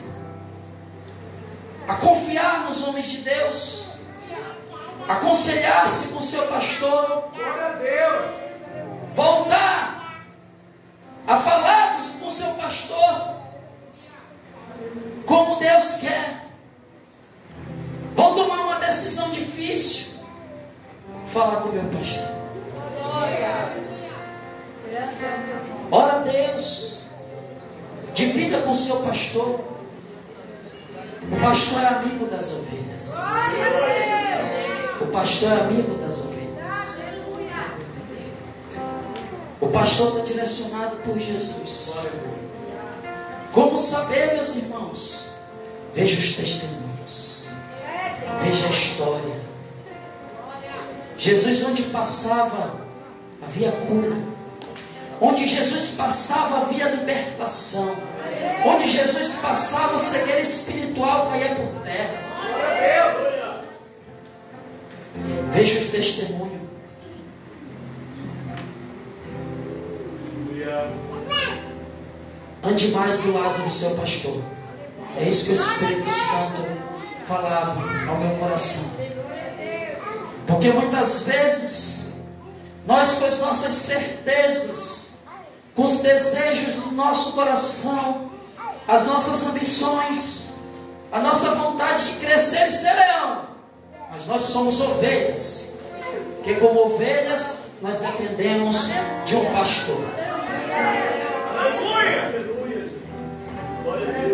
a confiar nos homens de Deus, aconselhar-se com o seu pastor, voltar a falar com o seu pastor como Deus quer. Vou tomar uma decisão difícil, falar com o meu pastor. Ora a Deus, divida com o seu pastor. O pastor é amigo das ovelhas. O pastor é amigo das ovelhas. O pastor está direcionado por Jesus. Como saber, meus irmãos? Veja os testemunhos. Veja a história. Jesus, onde passava, havia cura. Onde Jesus passava, havia libertação. Onde Jesus passava, a cegueira espiritual caía por terra. Veja o testemunho. Ande mais do lado do seu pastor. É isso que o Espírito Santo falava ao meu coração. Porque muitas vezes nós, com as nossas certezas, com os desejos do nosso coração, as nossas ambições, a nossa vontade de crescer e ser leão, mas nós somos ovelhas, porque como ovelhas nós dependemos de um pastor.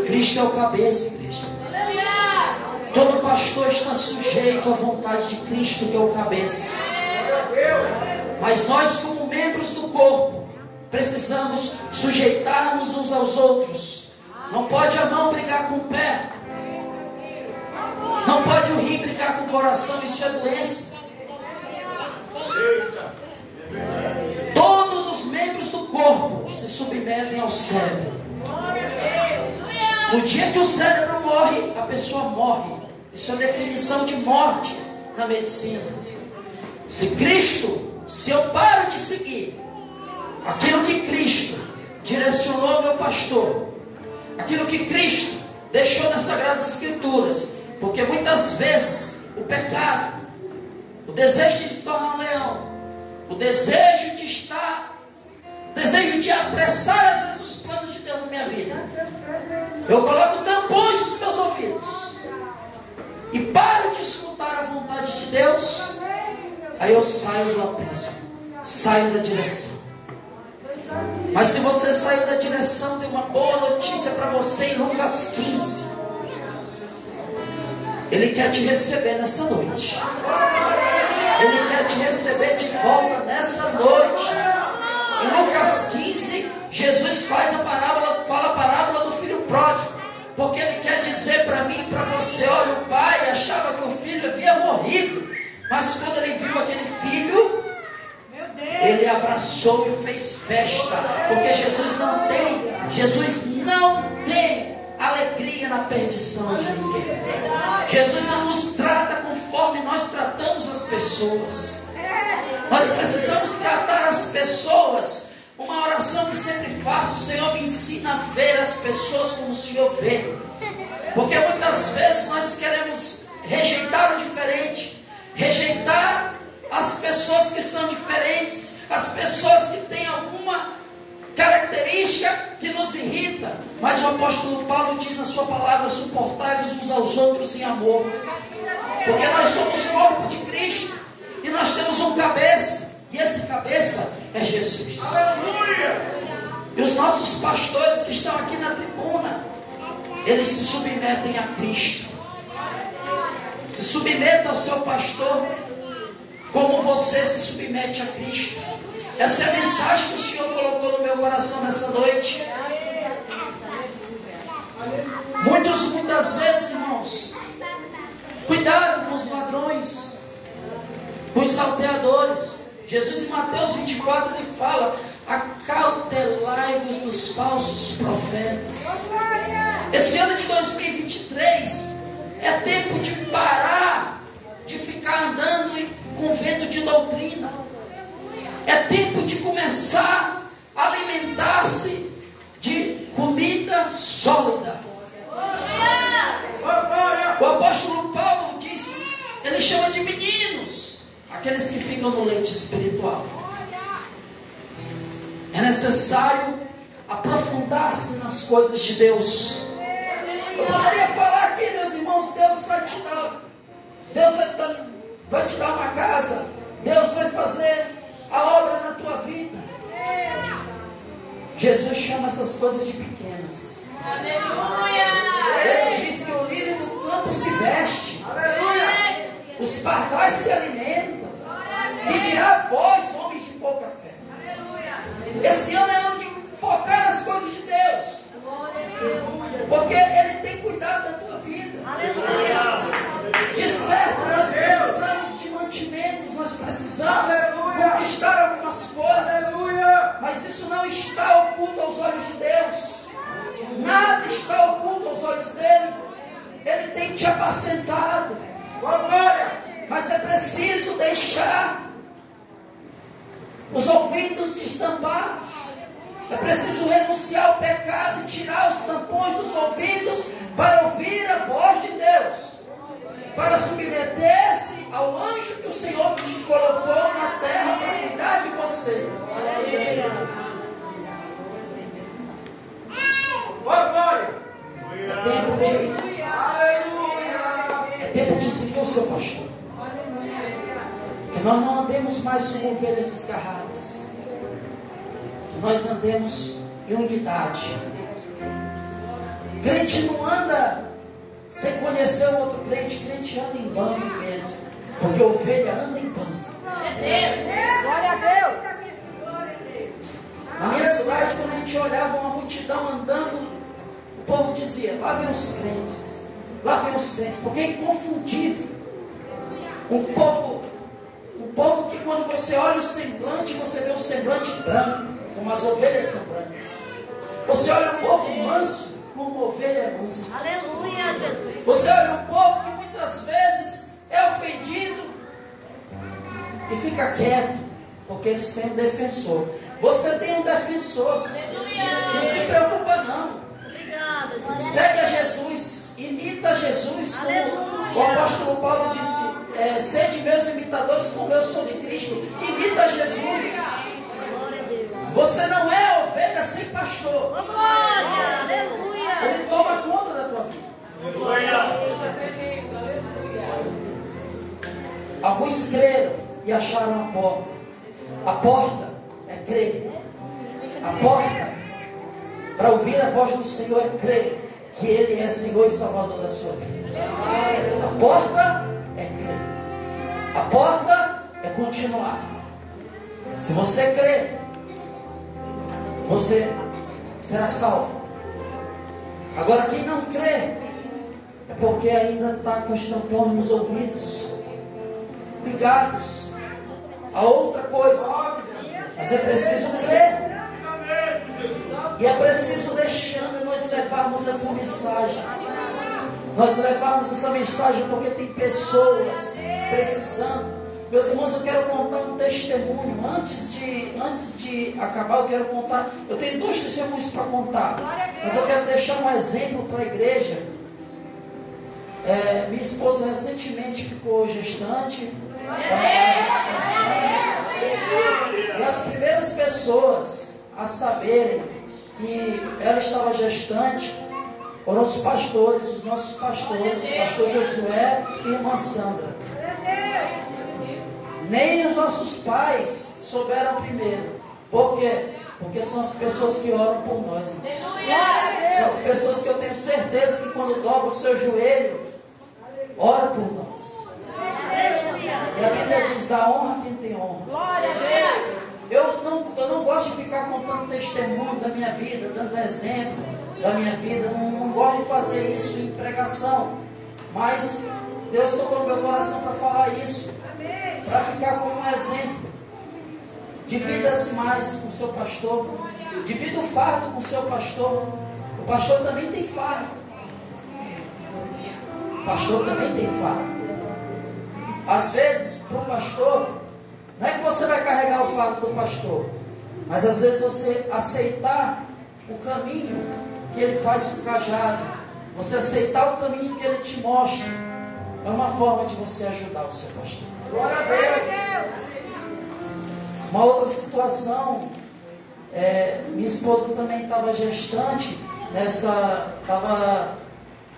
Cristo é o cabeça, igreja. Todo pastor está sujeito à vontade de Cristo, que é o cabeça. Mas nós, como membros do corpo, precisamos sujeitarmos uns aos outros. Não pode a mão brigar com o pé. Não pode o rim brigar com o coração. Isso é doença. Todos os membros do corpo se submetem ao cérebro. No dia que o cérebro morre, a pessoa morre. Isso é definição de morte na medicina. Se eu paro de seguir aquilo que Cristo direcionou ao meu pastor, aquilo que Cristo deixou nas Sagradas Escrituras, porque muitas vezes o pecado, o desejo de se tornar um leão, o desejo de apressar às vezes os planos de Deus na minha vida, eu coloco tampões nos meus ouvidos e paro de escutar a vontade de Deus. Aí eu saio do apreço, saio da direção. Mas se você saiu da direção, tem uma boa notícia para você em Lucas 15. Ele quer te receber nessa noite. Ele quer te receber de volta nessa noite. Em Lucas 15, Jesus fala a parábola do filho pródigo. Porque ele quer dizer para mim e para você: olha, o pai achava que o filho havia morrido, mas quando ele viu aquele filho, ele abraçou e fez festa. Porque Jesus não tem alegria na perdição de ninguém. Jesus não nos trata conforme nós tratamos as pessoas. Nós precisamos tratar as pessoas. Uma oração que sempre faço: o Senhor me ensina a ver as pessoas como o Senhor vê. Porque muitas vezes nós queremos rejeitar o diferente, rejeitar as pessoas que são diferentes, as pessoas que têm alguma característica que nos irrita. Mas o apóstolo Paulo diz na sua palavra: suportai-vos uns aos outros em amor. Porque nós somos corpo de Cristo e nós temos um cabeça, e esse cabeça é Jesus. E os nossos pastores que estão aqui na tribuna, eles se submetem a Cristo. Se submeta ao seu pastor como você se submete a Cristo. Essa é a mensagem que o Senhor colocou no meu coração nessa noite. Muitas vezes, irmãos, cuidado com os ladrões, com os salteadores. Jesus em Mateus 24 ele fala: acautelai-vos dos falsos profetas. Esse ano de 2023 é tempo de parar de ficar andando com vento de doutrina. É tempo de começar a alimentar-se de comida sólida. O apóstolo Paulo diz, ele chama de meninos aqueles que ficam no leite espiritual. É necessário aprofundar-se nas coisas de Deus. Eu poderia falar aqui, meus irmãos, Deus vai te dar uma casa, Deus vai fazer a obra na tua vida. Jesus chama essas coisas de pequenas. Ele diz que o lírio do campo se veste, os pardais se alimentam. Que dirá vós, homens de pouca fé? Esse ano é ano de focar nas coisas de Deus, porque Ele tem cuidado da tua vida. De certo, nós precisamos de mantimentos, nós precisamos conquistar algumas coisas, mas isso não está oculto aos olhos de Deus. Nada está oculto aos olhos dele. Ele tem te apacentado, mas é preciso deixar os ouvidos destampados. É preciso renunciar ao pecado e tirar os tampões dos ouvidos para ouvir a voz de Deus, para submeter-se ao anjo que o Senhor te colocou na terra para cuidar de você. É tempo de seguir o seu pastor. Que nós não andemos mais como ovelhas desgarradas. Que nós andemos em unidade. Crente não anda sem conhecer o outro crente. Crente anda em bando mesmo. Porque ovelha anda em bando. Glória a Deus. Na minha cidade, quando a gente olhava uma multidão andando, o povo dizia: lá vem os crentes. Lá vem os crentes. Porque é inconfundível. Um povo que quando você olha o semblante, você vê o semblante branco, como as ovelhas são brancas. Você olha um povo manso, como uma ovelha é mansa. Aleluia, Jesus. Você olha um povo que muitas vezes é ofendido e fica quieto, porque eles têm um defensor. Você tem um defensor. Não se preocupa não. Segue a Jesus, imita Jesus, como o apóstolo Paulo disse: sede meus imitadores como eu sou de Cristo. Imita Jesus. Você não é ovelha sem pastor. Ele toma conta da tua vida. Alguns creram e acharam a porta. A porta é crer. A porta para ouvir a voz do Senhor é crer que Ele é Senhor e Salvador da sua vida. A porta é crer. A porta é continuar. Se você crer, você será salvo. Agora, quem não crê é porque ainda está com os tampões nos ouvidos, ligados a outra coisa. Mas é preciso crer. E é preciso deixando nós levarmos essa mensagem. Nós levarmos essa mensagem porque tem pessoas precisando. Meus irmãos, eu quero contar um testemunho. Antes de acabar, eu quero contar. Eu tenho 2 testemunhos para contar, mas eu quero deixar um exemplo para a igreja. Minha esposa recentemente ficou gestante. E as primeiras pessoas a saberem que ela estava gestante foram os pastores, os nossos pastores, o pastor Josué e a irmã Sandra. Nem os nossos pais souberam primeiro. Por quê? Porque são as pessoas que oram por nós, irmãos. São as pessoas que eu tenho certeza que quando dobra o seu joelho, ora por nós. E a Bíblia diz: dá honra a quem tem honra. Glória a Deus. Eu não gosto de ficar contando testemunho da minha vida, dando exemplo. da minha vida, não gosto de fazer isso em pregação, mas Deus tocou no meu coração para falar isso, para ficar como um exemplo. Divida-se mais com o seu pastor, divida o fardo com o seu pastor. O pastor também tem fardo. O pastor também tem fardo. Às vezes, para o pastor, não é que você vai carregar o fardo do pastor, mas às vezes você aceitar o caminho que ele faz com o cajado, você aceitar o caminho que ele te mostra, é uma forma de você ajudar o seu pastor. Glória a Deus. Uma outra situação, minha esposa também estava gestante, estava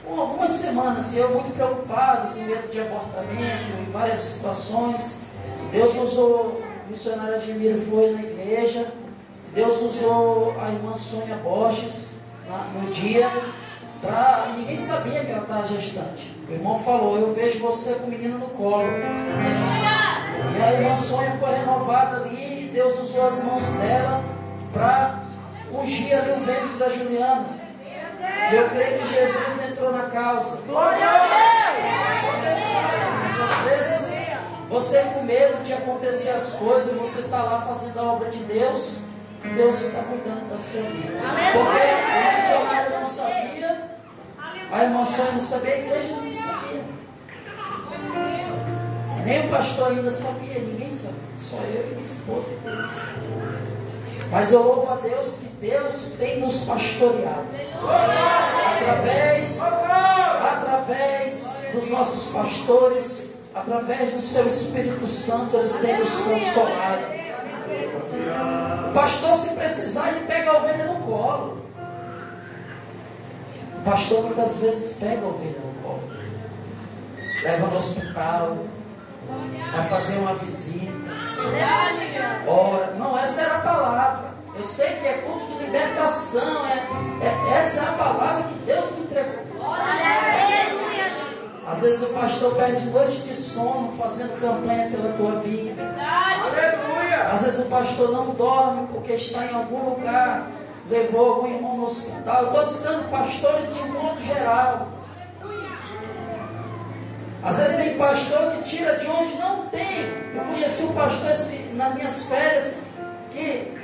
com algumas semanas, e eu muito preocupado, com medo de abortamento, em várias situações. Deus usou, o missionário Admiro foi na igreja, Deus usou a irmã Sônia Borges no dia, ninguém sabia que ela estava gestante. O irmão falou: eu vejo você com o menino no colo. E a irmã Sônia foi renovada ali, e Deus usou as mãos dela para ungir ali o ventre da Juliana. Eu creio que Jesus entrou na causa. Glória a Deus! Só Deus sabe, mas às vezes você com medo de acontecer as coisas, você está lá fazendo a obra de Deus, e Deus está cuidando da sua vida. Porque o missionário não sabia, a irmã Sônia não sabia, a igreja não sabia. Nem o pastor ainda sabia, ninguém sabia. Só eu e minha esposa e Deus. Mas eu louvo a Deus que Deus tem nos pastoreado. Através dos nossos pastores, através do seu Espírito Santo, eles têm nos consolado. O pastor, se precisar, ele pega a ovelha no colo. O pastor muitas vezes pega a ovelha no colo, leva no hospital, vai fazer uma visita, ora. Não, essa era a palavra. Eu sei que é culto de libertação, essa é a palavra que Deus me entregou. Às vezes o pastor perde noite de sono fazendo campanha pela tua vida. Às vezes o pastor não dorme porque está em algum lugar, levou algum irmão no hospital. Eu estou citando pastores de modo geral. Às vezes tem pastor que tira de onde não tem. Eu conheci um pastor nas minhas férias que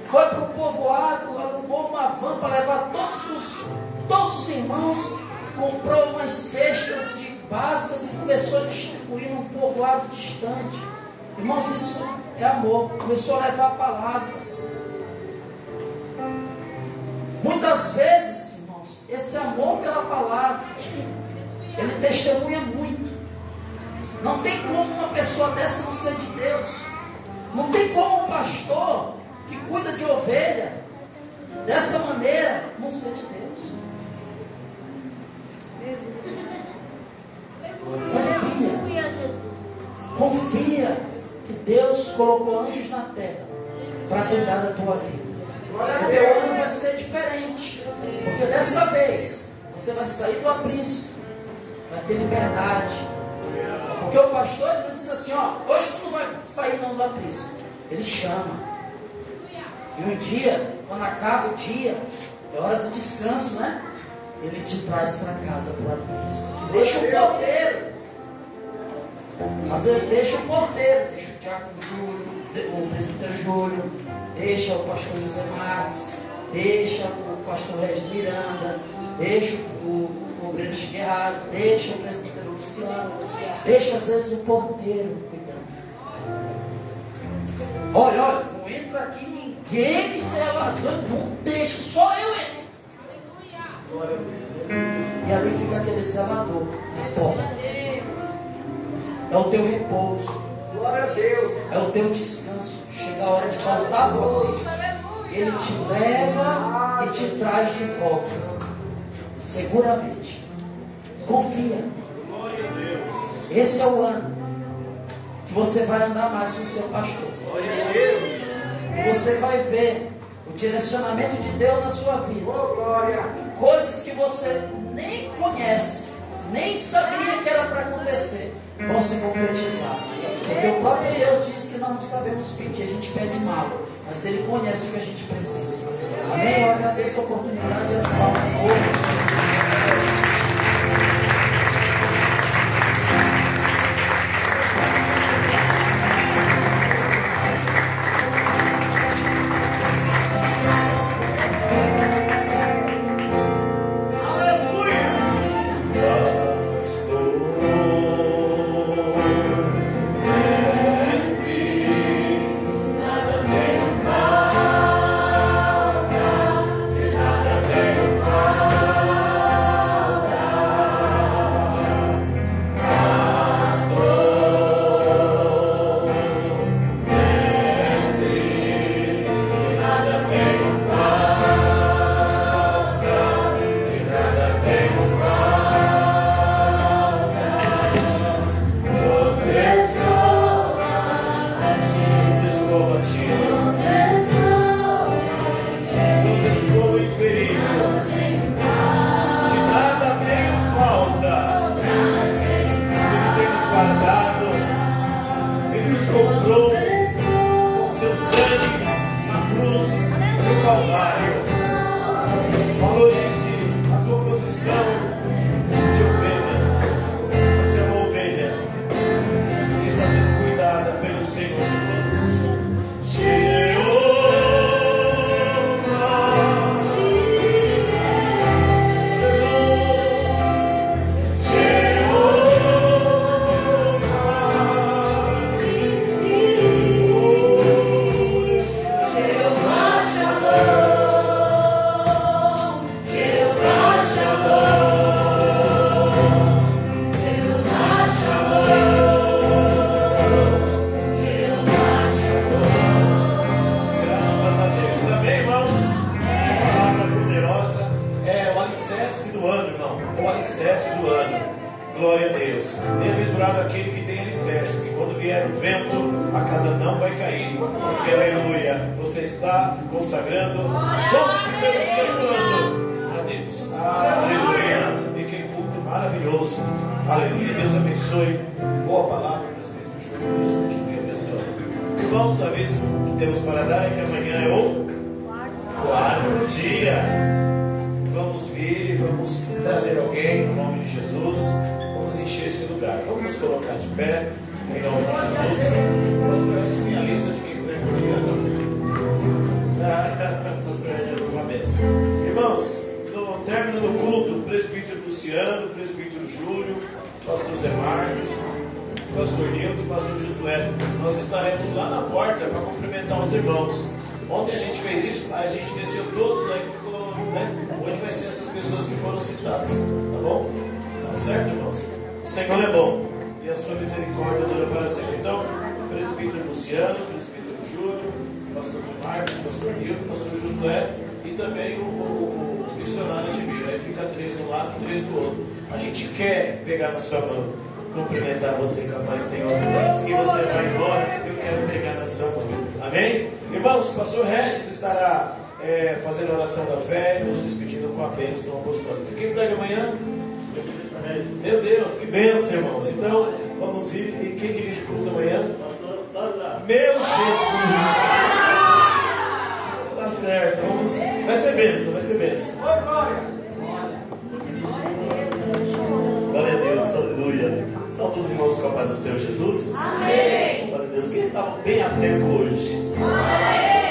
foi para o povoado, alugou uma van para levar todos os irmãos, comprou umas cestas básicas e começou a distribuir num povoado distante. Irmãos, isso é amor. Começou a levar a palavra. Muitas vezes, irmãos, esse amor pela palavra, ele testemunha muito. Não tem como uma pessoa dessa não ser de Deus. Não tem como um pastor que cuida de ovelha dessa maneira não ser de Deus. Confia que Deus colocou anjos na terra para cuidar da tua vida. O teu ano vai ser diferente, porque dessa vez você vai sair do aprisco, vai ter liberdade. Porque o pastor, ele não diz assim: hoje tu não vai sair não do aprisco. Ele chama. E um dia, quando acaba o dia, é hora do descanso, né? Ele te traz para casa para o aprisco. E deixa o porteiro. Às vezes deixa o porteiro, deixa o diácono Júlio, o presbítero Júlio, deixa o pastor José Marques, deixa o pastor Regis Miranda, deixa o obreiro Chigueirado, deixa o presbítero Luciano, deixa às vezes o porteiro cuidando. Olha, não entra aqui ninguém que seja ladrão, não deixa, só eu entro. E ali fica aquele zelador na porta. É o teu repouso. Glória a Deus. É o teu descanso. Chega a hora de voltar para o aprisco. Ele te leva e te traz de volta. Seguramente. Confia. Esse é o ano que você vai andar mais com o seu pastor. E você vai ver o direcionamento de Deus na sua vida. Coisas que você nem conhece, nem sabia que era para acontecer, vão se concretizar. Porque o próprio Deus disse que nós não sabemos pedir, a gente pede mal, mas Ele conhece o que a gente precisa. Amém? Eu agradeço a oportunidade e as palmas hoje. Ontem a gente fez isso, a gente desceu todos, aí ficou, né? Hoje vai ser essas pessoas que foram citadas, tá bom? Tá certo, irmãos? O Senhor é bom e a sua misericórdia dura para sempre. Então, presbítero Luciano, presbítero Júlio, pastor Marcos, pastor Nilton, pastor Josué e também o missionário Gibira. Aí fica 3 de um lado e 3 do outro. A gente quer pegar na sua mão, cumprimentar você com a paz, Senhor. Antes que você vai embora, eu quero pegar na sua mão. Amém? Irmãos, o pastor Regis estará fazendo a oração da fé, nos despedindo com a bênção apostólica. Quem prega amanhã? Meu Deus, que bênção, irmãos. Então, vamos vir. E quem dirige o culto amanhã? Meu Jesus! Tá certo, vamos. Vai ser bênção, vai ser bênção. Glória a Deus, aleluia. Saúde os irmãos com a paz do Senhor Jesus. Amém. Glória a Deus. Quem estava bem atento hoje? Amém.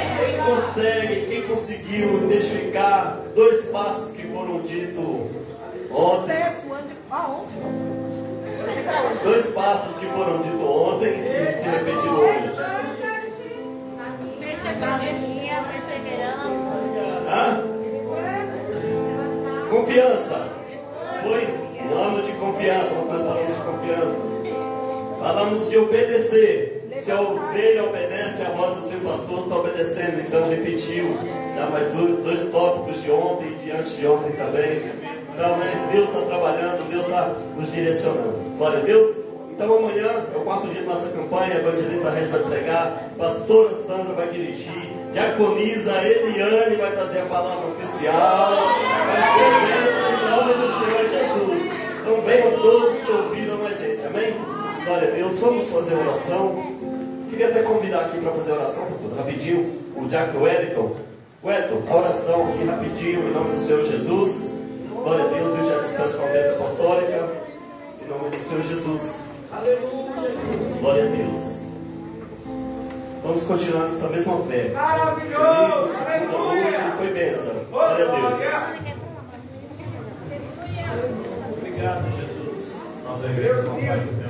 Quem conseguiu identificar 2 passos que foram ditos ontem? 2 passos que foram ditos ontem e se repetiram hoje. Perseverança. Confiança. Foi um ano de confiança, nós falamos de confiança. Falamos de obedecer. Se a ovelha obedece à voz do seu pastor, está obedecendo. Então repetiu. Dá mais 2 tópicos de ontem e de antes de ontem também. Então Deus está trabalhando, Deus está nos direcionando. Glória a Deus. Então amanhã é o 4º dia da nossa campanha. A evangelista Rede vai pregar, pastora Sandra vai dirigir, diaconisa Eliane vai trazer a palavra oficial. Vai ser bênção em nome do Senhor Jesus. Então venham todos que ouviram a gente, amém? Glória a Deus, vamos fazer oração. Queria até convidar aqui para fazer a oração, pastor, rapidinho, o Diácono Wellington. Wellington, a oração aqui rapidinho, em nome do Senhor Jesus. Glória a Deus, eu já descanso com a bênção apostólica. Em nome do Senhor Jesus. Aleluia. Glória a Deus. Vamos continuar nessa mesma fé. Maravilhoso! Hoje foi bênção. Glória a Deus. Obrigado, Jesus. Nós devemos